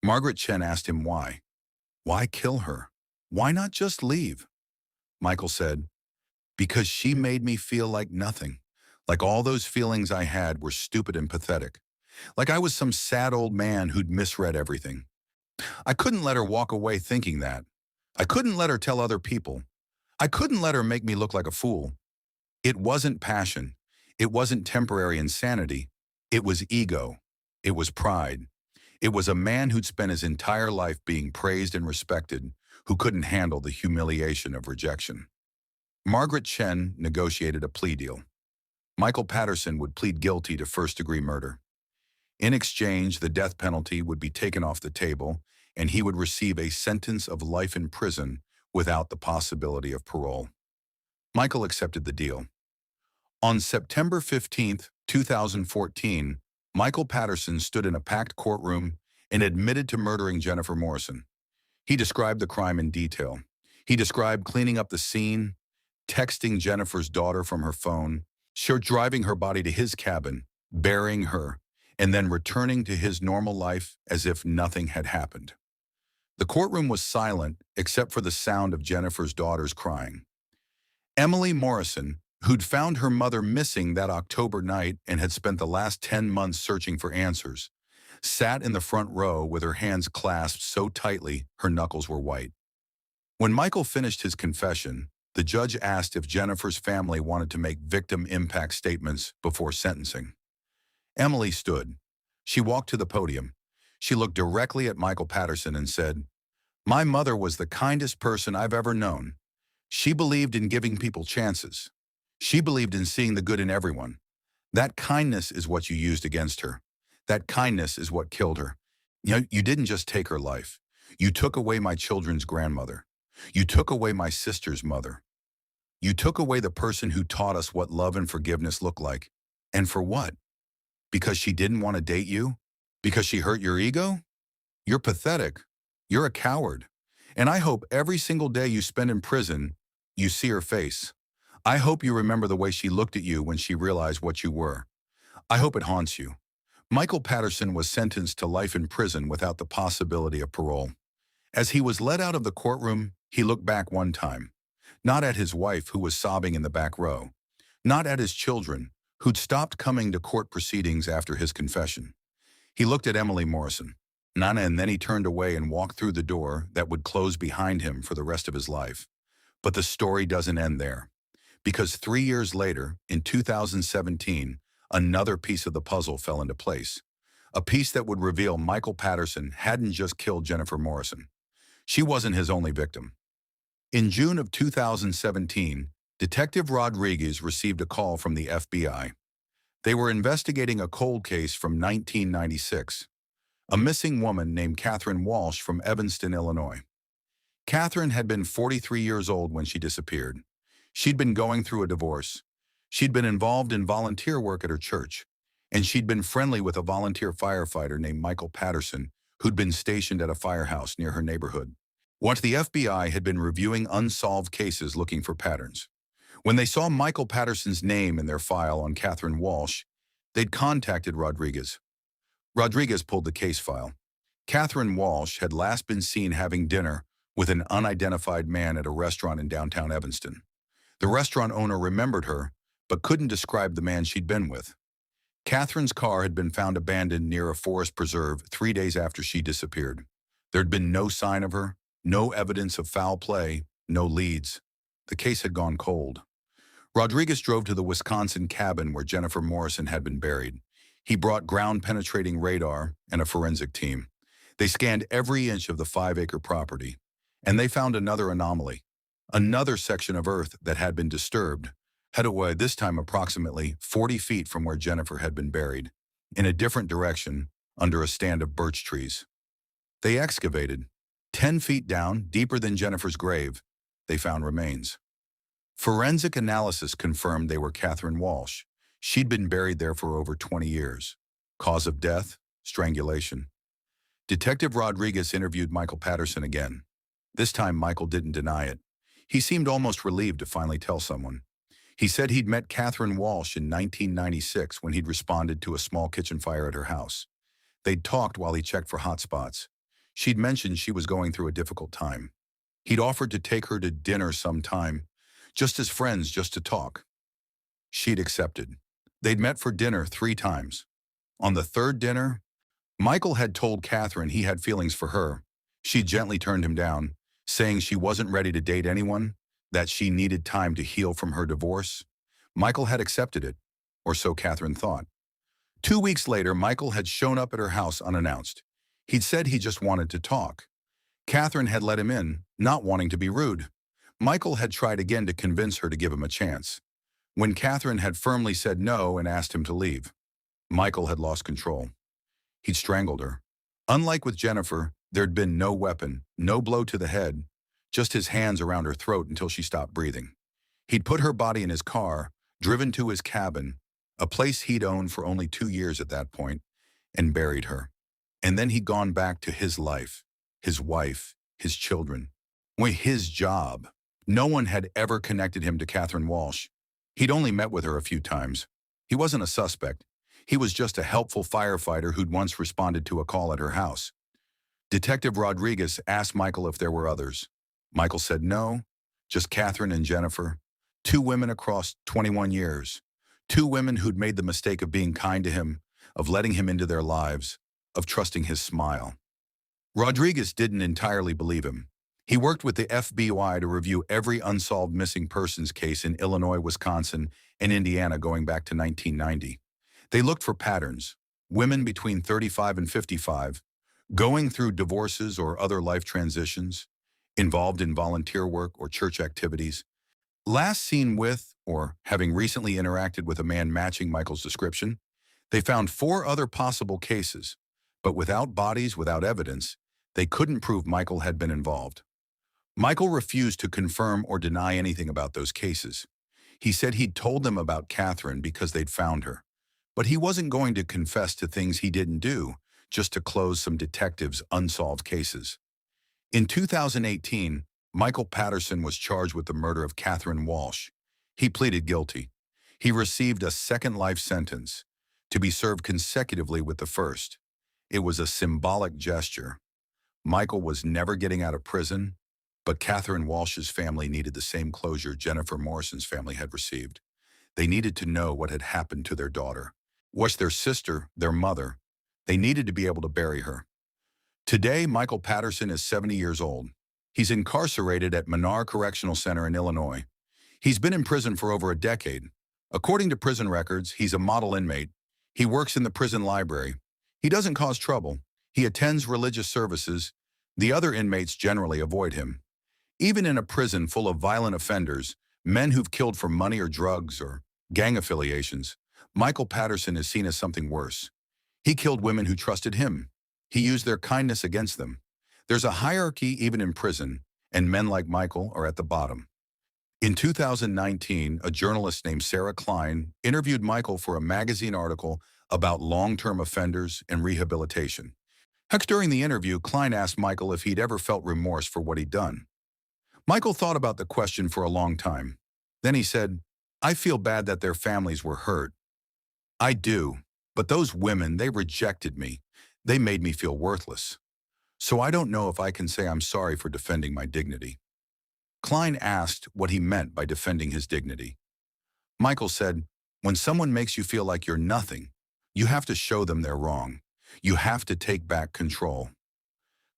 Margaret Chen asked him why. Why kill her? Why not just leave? Michael said, "Because she made me feel like nothing. Like all those feelings I had were stupid and pathetic. Like I was some sad old man who'd misread everything. I couldn't let her walk away thinking that. I couldn't let her tell other people. I couldn't let her make me look like a fool. It wasn't passion. It wasn't temporary insanity. It was ego. It was pride. It was a man who'd spent his entire life being praised and respected, who couldn't handle the humiliation of rejection." Margaret Chen negotiated a plea deal. Michael Patterson would plead guilty to first-degree murder. In exchange, the death penalty would be taken off the table, and he would receive a sentence of life in prison without the possibility of parole. Michael accepted the deal. On September 15, 2014, Michael Patterson stood in a packed courtroom and admitted to murdering Jennifer Morrison. He described the crime in detail. He described cleaning up the scene, texting Jennifer's daughter from her phone, driving her body to his cabin, burying her, and then returning to his normal life as if nothing had happened. The courtroom was silent except for the sound of Jennifer's daughter's crying. Emily Morrison, who'd found her mother missing that October night and had spent the last 10 months searching for answers, sat in the front row with her hands clasped so tightly her knuckles were white. When Michael finished his confession, the judge asked if Jennifer's family wanted to make victim impact statements before sentencing. Emily stood. She walked to the podium. She looked directly at Michael Patterson and said, "My mother was the kindest person I've ever known. She believed in giving people chances. She believed in seeing the good in everyone. That kindness is what you used against her. That kindness is what killed her. You didn't just take her life. You took away my children's grandmother. You took away my sister's mother. You took away the person who taught us what love and forgiveness look like. And for what? Because she didn't want to date you? Because she hurt your ego? You're pathetic. You're a coward. And I hope every single day you spend in prison, you see her face. I hope you remember the way she looked at you when she realized what you were. I hope it haunts you." Michael Patterson was sentenced to life in prison without the possibility of parole. As he was let out of the courtroom, he looked back one time. Not at his wife, who was sobbing in the back row. Not at his children, who'd stopped coming to court proceedings after his confession. He looked at Emily Morrison, Nana, and then he turned away and walked through the door that would close behind him for the rest of his life. But the story doesn't end there. Because 3 years later, in 2017, another piece of the puzzle fell into place. A piece that would reveal Michael Patterson hadn't just killed Jennifer Morrison. She wasn't his only victim. In June of 2017, Detective Rodriguez received a call from the FBI. They were investigating a cold case from 1996. A missing woman named Catherine Walsh from Evanston, Illinois. Catherine had been 43 years old when she disappeared. She'd been going through a divorce. She'd been involved in volunteer work at her church, and she'd been friendly with a volunteer firefighter named Michael Patterson, who'd been stationed at a firehouse near her neighborhood. Once the FBI had been reviewing unsolved cases looking for patterns. When they saw Michael Patterson's name in their file on Catherine Walsh, they'd contacted Rodriguez. Rodriguez pulled the case file. Catherine Walsh had last been seen having dinner with an unidentified man at a restaurant in downtown Evanston. The restaurant owner remembered her, but couldn't describe the man she'd been with. Catherine's car had been found abandoned near a forest preserve 3 days after she disappeared. There'd been no sign of her, no evidence of foul play, no leads. The case had gone cold. Rodriguez drove to the Wisconsin cabin where Jennifer Morrison had been buried. He brought ground-penetrating radar and a forensic team. They scanned every inch of the 5-acre property, and they found another anomaly, another section of earth that had been disturbed, head away this time approximately 40 feet from where Jennifer had been buried, in a different direction, under a stand of birch trees. They excavated. 10 feet down, deeper than Jennifer's grave, they found remains. Forensic analysis confirmed they were Catherine Walsh. She'd been buried there for over 20 years. Cause of death? Strangulation. Detective Rodriguez interviewed Michael Patterson again. This time, Michael didn't deny it. He seemed almost relieved to finally tell someone. He said he'd met Catherine Walsh in 1996 when he'd responded to a small kitchen fire at her house. They'd talked while he checked for hot spots. She'd mentioned she was going through a difficult time. He'd offered to take her to dinner sometime, just as friends, just to talk. She'd accepted. They'd met for dinner 3 times. On the third dinner, Michael had told Catherine he had feelings for her. She gently turned him down, saying she wasn't ready to date anyone, that she needed time to heal from her divorce. Michael had accepted it, or so Catherine thought. 2 weeks later, Michael had shown up at her house unannounced. He'd said he just wanted to talk. Catherine had let him in, not wanting to be rude. Michael had tried again to convince her to give him a chance. When Catherine had firmly said no and asked him to leave, Michael had lost control. He'd strangled her. Unlike with Jennifer, there'd been no weapon, no blow to the head, just his hands around her throat until she stopped breathing. He'd put her body in his car, driven to his cabin, a place he'd owned for only 2 years at that point, and buried her. And then he'd gone back to his life, his wife, his children, his job. No one had ever connected him to Catherine Walsh. He'd only met with her a few times. He wasn't a suspect. He was just a helpful firefighter who'd once responded to a call at her house. Detective Rodriguez asked Michael if there were others. Michael said no, just Catherine and Jennifer. 2 women across 21 years. 2 women who'd made the mistake of being kind to him, of letting him into their lives, of trusting his smile. Rodriguez didn't entirely believe him. He worked with the FBI to review every unsolved missing persons case in Illinois, Wisconsin, and Indiana going back to 1990. They looked for patterns. Women between 35 and 55, going through divorces or other life transitions, involved in volunteer work or church activities, last seen with or having recently interacted with a man matching Michael's description. They found 4 other possible cases, but without bodies, without evidence, they couldn't prove Michael had been involved. Michael refused to confirm or deny anything about those cases. He said he'd told them about Catherine because they'd found her, but he wasn't going to confess to things he didn't do just to close some detectives' unsolved cases. In 2018, Michael Patterson was charged with the murder of Catherine Walsh. He pleaded guilty. He received a second life sentence, to be served consecutively with the first. It was a symbolic gesture. Michael was never getting out of prison, but Catherine Walsh's family needed the same closure Jennifer Morrison's family had received. They needed to know what had happened to their daughter. Was their sister, their mother? They needed to be able to bury her. Today, Michael Patterson is 70 years old. He's incarcerated at Menard Correctional Center in Illinois. He's been in prison for over a decade. According to prison records, he's a model inmate. He works in the prison library. He doesn't cause trouble. He attends religious services. The other inmates generally avoid him. Even in a prison full of violent offenders, men who've killed for money or drugs or gang affiliations, Michael Patterson is seen as something worse. He killed women who trusted him. He used their kindness against them. There's a hierarchy even in prison, and men like Michael are at the bottom. In 2019, a journalist named Sarah Klein interviewed Michael for a magazine article about long-term offenders and rehabilitation. During the interview, Klein asked Michael if he'd ever felt remorse for what he'd done. Michael thought about the question for a long time. Then he said, "I feel bad that their families were hurt. I do, but those women, they rejected me. They made me feel worthless." So I don't know if I can say I'm sorry for defending my dignity. Klein asked what he meant by defending his dignity. Michael said, when someone makes you feel like you're nothing, you have to show them they're wrong. You have to take back control.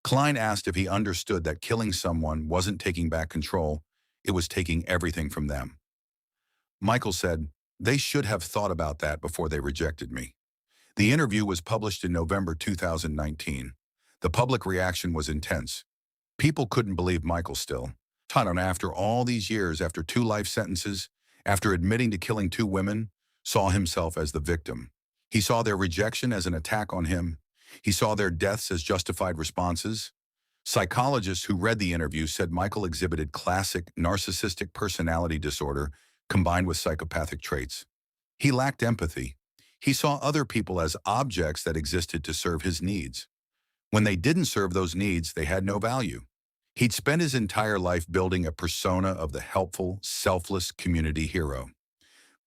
Klein asked if he understood that killing someone wasn't taking back control, it was taking everything from them. Michael said, they should have thought about that before they rejected me. The interview was published in November 2019. The public reaction was intense. People couldn't believe Michael still. After all these years, after 2 life sentences, after admitting to killing 2 women, saw himself as the victim. He saw their rejection as an attack on him. He saw their deaths as justified responses. Psychologists who read the interview said Michael exhibited classic narcissistic personality disorder combined with psychopathic traits. He lacked empathy. He saw other people as objects that existed to serve his needs. When they didn't serve those needs, they had no value. He'd spent his entire life building a persona of the helpful, selfless community hero.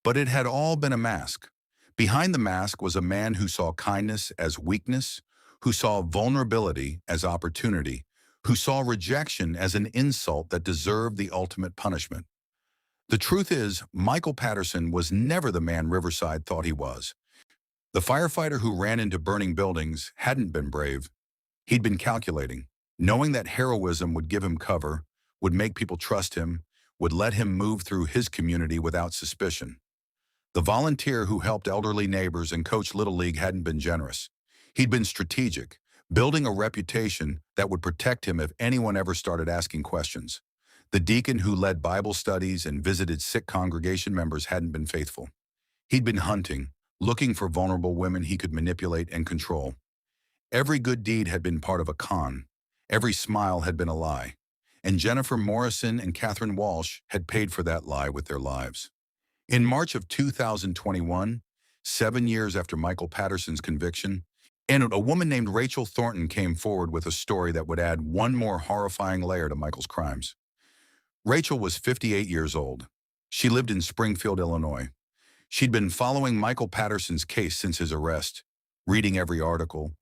But it had all been a mask. Behind the mask was a man who saw kindness as weakness, who saw vulnerability as opportunity, who saw rejection as an insult that deserved the ultimate punishment. The truth is, Michael Patterson was never the man Riverside thought he was. The firefighter who ran into burning buildings hadn't been brave. He'd been calculating, knowing that heroism would give him cover, would make people trust him, would let him move through his community without suspicion. The volunteer who helped elderly neighbors and coached Little League hadn't been generous. He'd been strategic, building a reputation that would protect him if anyone ever started asking questions. The deacon who led Bible studies and visited sick congregation members hadn't been faithful. He'd been hunting, looking for vulnerable women he could manipulate and control. Every good deed had been part of a con. Every smile had been a lie. And Jennifer Morrison and Catherine Walsh had paid for that lie with their lives. In March of 2021, 7 years after Michael Patterson's conviction, and a woman named Rachel Thornton came forward with a story that would add one more horrifying layer to Michael's crimes. Rachel was 58 years old. She lived in Springfield, Illinois. She'd been following Michael Patterson's case since his arrest, reading every article,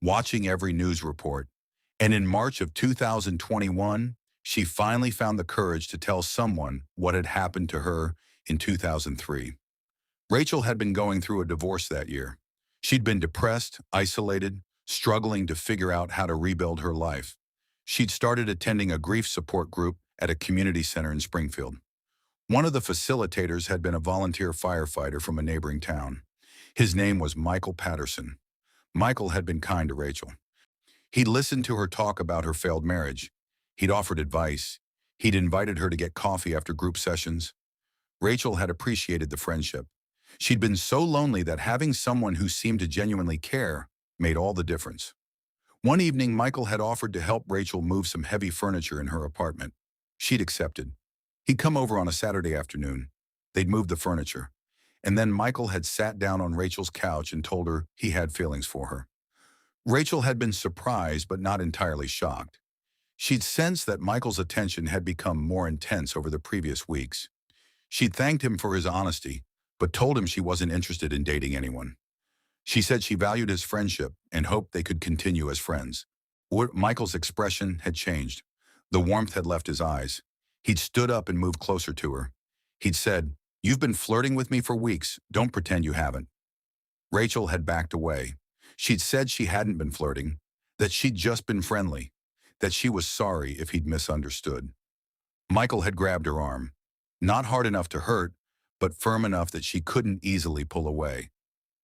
watching every news report, and in March of 2021, she finally found the courage to tell someone what had happened to her in 2003. Rachel had been going through a divorce that year. She'd been depressed, isolated, struggling to figure out how to rebuild her life. She'd started attending a grief support group at a community center in Springfield. One of the facilitators had been a volunteer firefighter from a neighboring town. His name was Michael Patterson. Michael had been kind to Rachel. He'd listened to her talk about her failed marriage. He'd offered advice. He'd invited her to get coffee after group sessions. Rachel had appreciated the friendship. She'd been so lonely that having someone who seemed to genuinely care made all the difference. One evening, Michael had offered to help Rachel move some heavy furniture in her apartment. She'd accepted. He'd come over on a Saturday afternoon. They'd moved the furniture. And then Michael had sat down on Rachel's couch and told her he had feelings for her. Rachel had been surprised but not entirely shocked. She'd sensed that Michael's attention had become more intense over the previous weeks. She'd thanked him for his honesty, but told him she wasn't interested in dating anyone. She said she valued his friendship and hoped they could continue as friends. Michael's expression had changed. The warmth had left his eyes. He'd stood up and moved closer to her. He'd said, "You've been flirting with me for weeks. Don't pretend you haven't." Rachel had backed away. She'd said she hadn't been flirting, that she'd just been friendly, that she was sorry if he'd misunderstood. Michael had grabbed her arm, not hard enough to hurt, but firm enough that she couldn't easily pull away.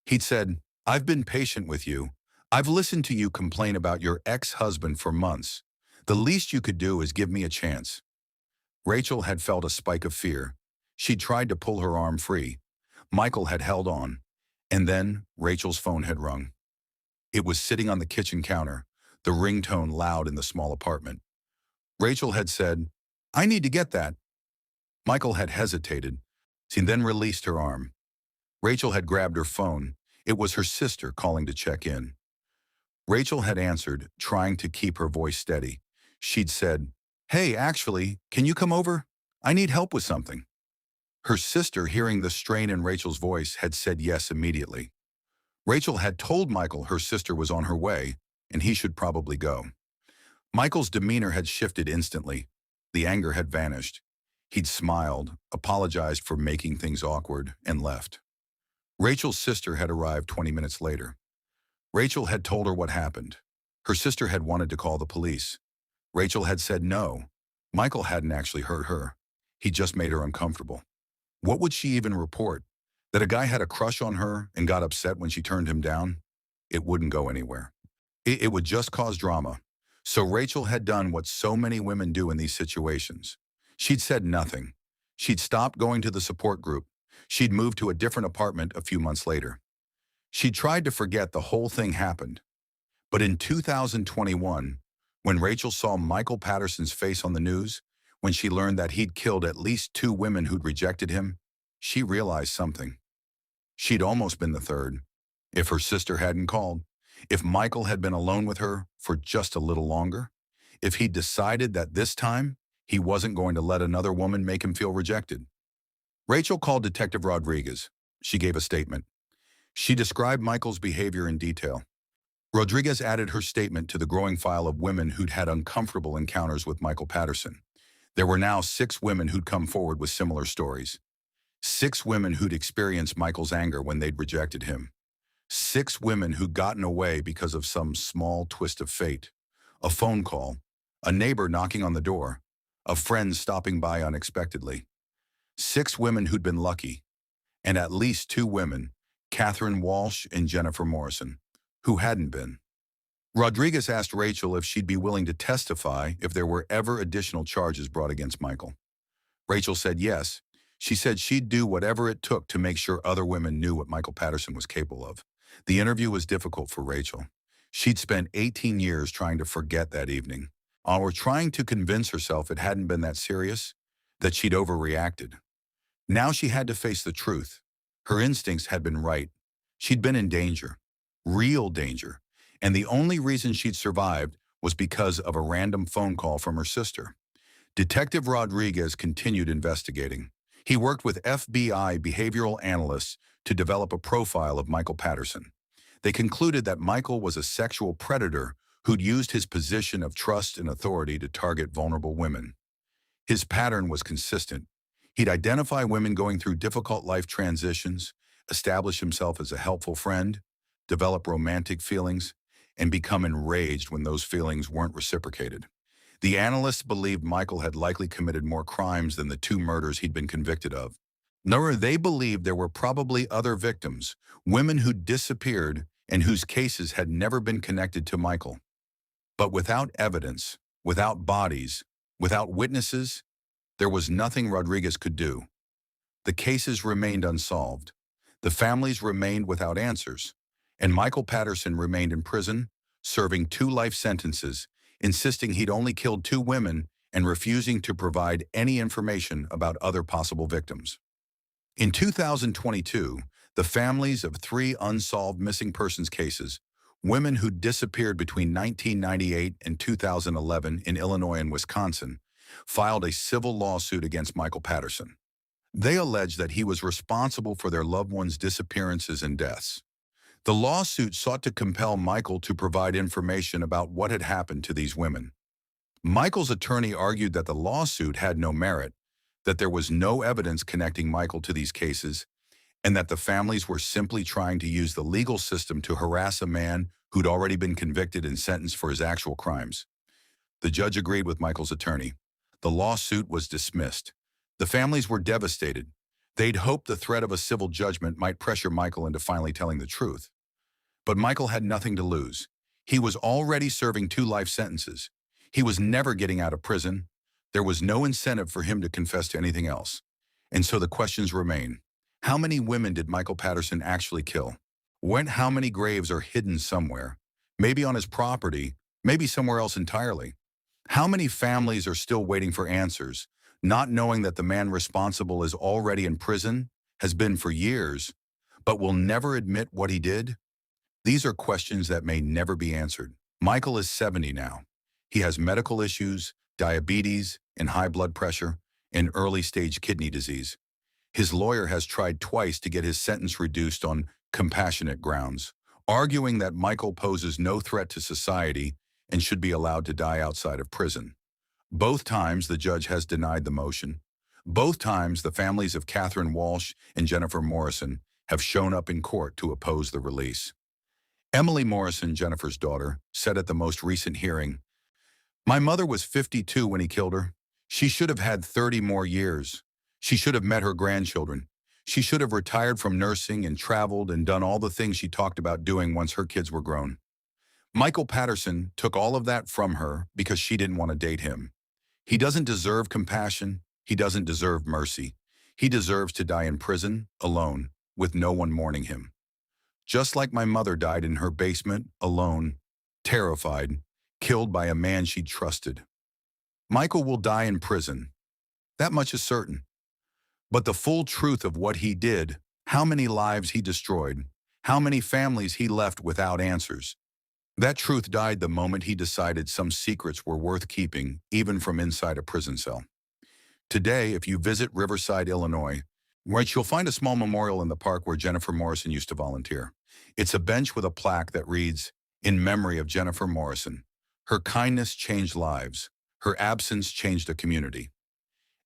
He'd said, "I've been patient with you. I've listened to you complain about your ex-husband for months. The least you could do is give me a chance." Rachel had felt a spike of fear. She tried to pull her arm free. Michael had held on. And then Rachel's phone had rung. It was sitting on the kitchen counter, the ringtone loud in the small apartment. Rachel had said, "I need to get that." Michael had hesitated. She then released her arm. Rachel had grabbed her phone. It was her sister calling to check in. Rachel had answered, trying to keep her voice steady. She'd said, "Hey, actually, can you come over? I need help with something." Her sister, hearing the strain in Rachel's voice, had said yes immediately. Rachel had told Michael her sister was on her way, and he should probably go. Michael's demeanor had shifted instantly. The anger had vanished. He'd smiled, apologized for making things awkward, and left. Rachel's sister had arrived 20 minutes later. Rachel had told her what happened. Her sister had wanted to call the police. Rachel had said no. Michael hadn't actually hurt her. He just made her uncomfortable. What would she even report? That a guy had a crush on her and got upset when she turned him down? It wouldn't go anywhere. It would just cause drama. So Rachel had done what so many women do in these situations. She'd said nothing. She'd stopped going to the support group. She'd moved to a different apartment a few months later. She tried to forget the whole thing happened. But in 2021, when Rachel saw Michael Patterson's face on the news, when she learned that he'd killed at least 2 women who'd rejected him, she realized something. She'd almost been the third. If her sister hadn't called, if Michael had been alone with her for just a little longer, if he'd decided that this time he wasn't going to let another woman make him feel rejected. Rachel called Detective Rodriguez. She gave a statement. She described Michael's behavior in detail. Rodriguez added her statement to the growing file of women who'd had uncomfortable encounters with Michael Patterson. There were now 6 women who'd come forward with similar stories. 6 women who'd experienced Michael's anger when they'd rejected him. 6 women who'd gotten away because of some small twist of fate. A phone call, a neighbor knocking on the door, a friend stopping by unexpectedly. 6 women who'd been lucky, and at least 2 women, Catherine Walsh and Jennifer Morrison, who hadn't been. Rodriguez asked Rachel if she'd be willing to testify if there were ever additional charges brought against Michael. Rachel said yes. She said she'd do whatever it took to make sure other women knew what Michael Patterson was capable of. The interview was difficult for Rachel. She'd spent 18 years trying to forget that evening, or trying to convince herself it hadn't been that serious, that she'd overreacted. Now she had to face the truth. Her instincts had been right. She'd been in danger, real danger, and the only reason she'd survived was because of a random phone call from her sister. Detective Rodriguez continued investigating. He worked with FBI behavioral analysts to develop a profile of Michael Patterson. They concluded that Michael was a sexual predator who'd used his position of trust and authority to target vulnerable women. His pattern was consistent. He'd identify women going through difficult life transitions, establish himself as a helpful friend, develop romantic feelings, and become enraged when those feelings weren't reciprocated. The analysts believed Michael had likely committed more crimes than the 2 murders he'd been convicted of. Nor they believed there were probably other victims, women who'd disappeared and whose cases had never been connected to Michael. But without evidence, without bodies, without witnesses, there was nothing Rodriguez could do. The cases remained unsolved. The families remained without answers. And Michael Patterson remained in prison, serving 2 life sentences, insisting he'd only killed 2 women and refusing to provide any information about other possible victims. In 2022, the families of 3 unsolved missing persons cases, women who disappeared between 1998 and 2011 in Illinois and Wisconsin, filed a civil lawsuit against Michael Patterson. They alleged that he was responsible for their loved ones' disappearances and deaths. The lawsuit sought to compel Michael to provide information about what had happened to these women. Michael's attorney argued that the lawsuit had no merit, that there was no evidence connecting Michael to these cases, and that the families were simply trying to use the legal system to harass a man who'd already been convicted and sentenced for his actual crimes. The judge agreed with Michael's attorney. The lawsuit was dismissed. The families were devastated. They'd hoped the threat of a civil judgment might pressure Michael into finally telling the truth. But Michael had nothing to lose. He was already serving 2 life sentences. He was never getting out of prison. There was no incentive for him to confess to anything else. And so the questions remain. How many women did Michael Patterson actually kill? How many graves are hidden somewhere? Maybe on his property, maybe somewhere else entirely. How many families are still waiting for answers, not knowing that the man responsible is already in prison, has been for years, but will never admit what he did? These are questions that may never be answered. Michael is 70 now. He has medical issues, diabetes, and high blood pressure, and early-stage kidney disease. His lawyer has tried twice to get his sentence reduced on compassionate grounds, arguing that Michael poses no threat to society and should be allowed to die outside of prison. Both times the judge has denied the motion. Both times the families of Catherine Walsh and Jennifer Morrison have shown up in court to oppose the release. Emily Morrison, Jennifer's daughter, said at the most recent hearing, "My mother was 52 when he killed her. She should have had 30 more years. She should have met her grandchildren. She should have retired from nursing and traveled and done all the things she talked about doing once her kids were grown. Michael Patterson took all of that from her because she didn't want to date him. He doesn't deserve compassion. He doesn't deserve mercy. He deserves to die in prison, alone, with no one mourning him. Just like my mother died in her basement, alone, terrified, killed by a man she trusted. Michael will die in prison. That much is certain. But the full truth of what he did, how many lives he destroyed, how many families he left without answers, that truth died the moment he decided some secrets were worth keeping, even from inside a prison cell. Today, if you visit Riverside, Illinois, you'll find a small memorial in the park where Jennifer Morrison used to volunteer. It's a bench with a plaque that reads, "In memory of Jennifer Morrison. Her kindness changed lives. Her absence changed a community."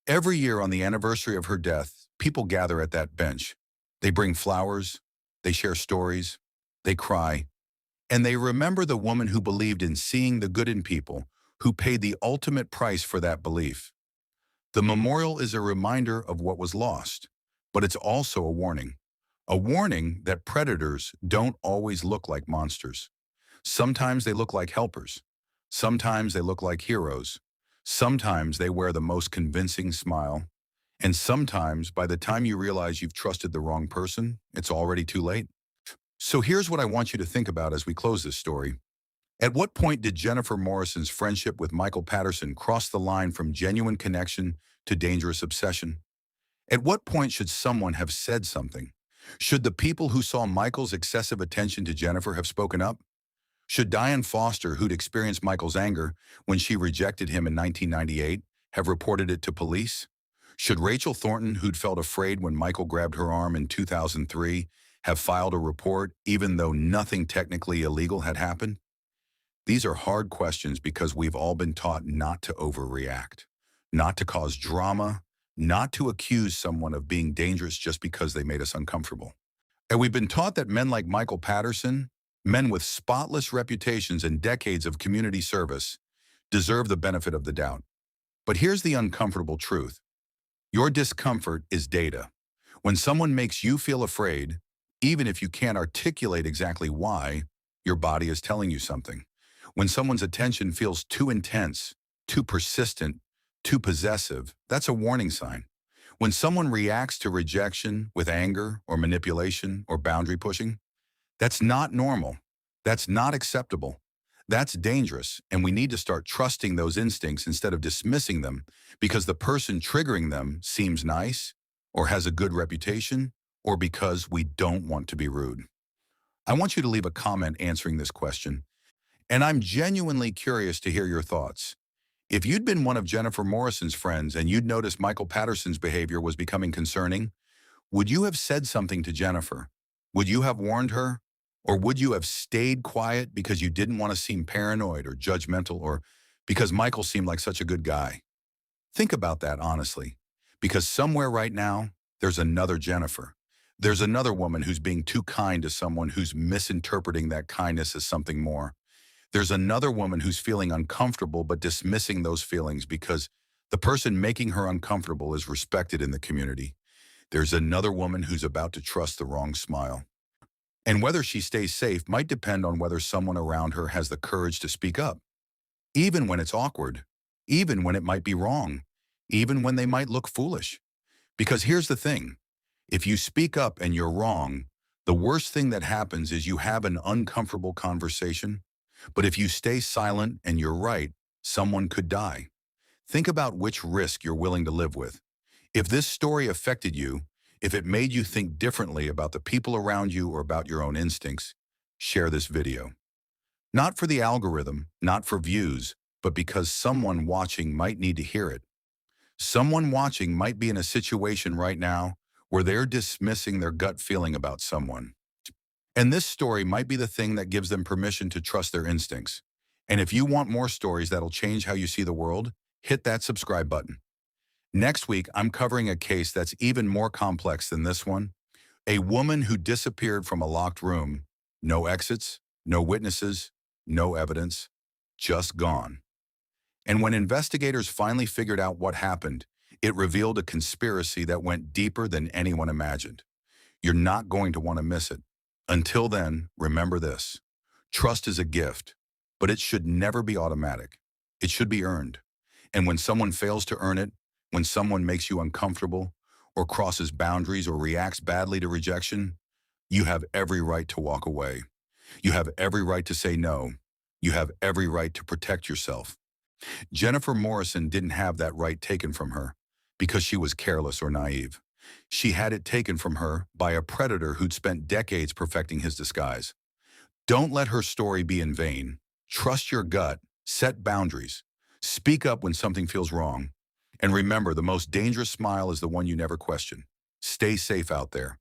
Every year on the anniversary of her death, people gather at that bench. They bring flowers, they share stories, they cry, and they remember the woman who believed in seeing the good in people, who paid the ultimate price for that belief. The memorial is a reminder of what was lost, but it's also a warning that predators don't always look like monsters. Sometimes they look like helpers. Sometimes they look like heroes. Sometimes they wear the most convincing smile. And sometimes, by the time you realize you've trusted the wrong person, it's already too late. So here's what I want you to think about as we close this story. At what point did Jennifer Morrison's friendship with Michael Patterson cross the line from genuine connection to dangerous obsession? At what point should someone have said something? Should the people who saw Michael's excessive attention to Jennifer have spoken up? Should Diane Foster, who'd experienced Michael's anger when she rejected him in 1998, have reported it to police? Should Rachel Thornton, who'd felt afraid when Michael grabbed her arm in 2003, have filed a report even though nothing technically illegal had happened? These are hard questions because we've all been taught not to overreact, not to cause drama, not to accuse someone of being dangerous just because they made us uncomfortable. And we've been taught that men like Michael Patterson, men with spotless reputations and decades of community service, deserve the benefit of the doubt. But here's the uncomfortable truth. Your discomfort is data. When someone makes you feel afraid, even if you can't articulate exactly why, your body is telling you something. When someone's attention feels too intense, too persistent, too possessive, that's a warning sign. When someone reacts to rejection with anger or manipulation or boundary pushing, that's not normal. That's not acceptable. That's dangerous, and we need to start trusting those instincts instead of dismissing them because the person triggering them seems nice or has a good reputation or because we don't want to be rude. I want you to leave a comment answering this question, and I'm genuinely curious to hear your thoughts. If you'd been one of Jennifer Morrison's friends and you'd noticed Michael Patterson's behavior was becoming concerning, would you have said something to Jennifer? Would you have warned her? Or would you have stayed quiet because you didn't want to seem paranoid or judgmental or because Michael seemed like such a good guy? Think about that honestly, because somewhere right now, there's another Jennifer. There's another woman who's being too kind to someone who's misinterpreting that kindness as something more. There's another woman who's feeling uncomfortable but dismissing those feelings because the person making her uncomfortable is respected in the community. There's another woman who's about to trust the wrong smile. And whether she stays safe might depend on whether someone around her has the courage to speak up, even when it's awkward, even when it might be wrong, even when they might look foolish. Because here's the thing, if you speak up and you're wrong, the worst thing that happens is you have an uncomfortable conversation. But if you stay silent and you're right, someone could die. Think about which risk you're willing to live with. If this story affected you, if it made you think differently about the people around you or about your own instincts, share this video. Not for the algorithm, not for views, but because someone watching might need to hear it. Someone watching might be in a situation right now where they're dismissing their gut feeling about someone. And this story might be the thing that gives them permission to trust their instincts. And if you want more stories that'll change how you see the world, hit that subscribe button. Next week, I'm covering a case that's even more complex than this one. A woman who disappeared from a locked room. No exits, no witnesses, no evidence, just gone. And when investigators finally figured out what happened, it revealed a conspiracy that went deeper than anyone imagined. You're not going to want to miss it. Until then, remember this. Trust is a gift, but it should never be automatic. It should be earned. And when someone fails to earn it, when someone makes you uncomfortable, or crosses boundaries or reacts badly to rejection, you have every right to walk away. You have every right to say no. You have every right to protect yourself. Jennifer Morrison didn't have that right taken from her because she was careless or naive. She had it taken from her by a predator who'd spent decades perfecting his disguise. Don't let her story be in vain. Trust your gut, set boundaries, speak up when something feels wrong. And remember, the most dangerous smile is the one you never question. Stay safe out there.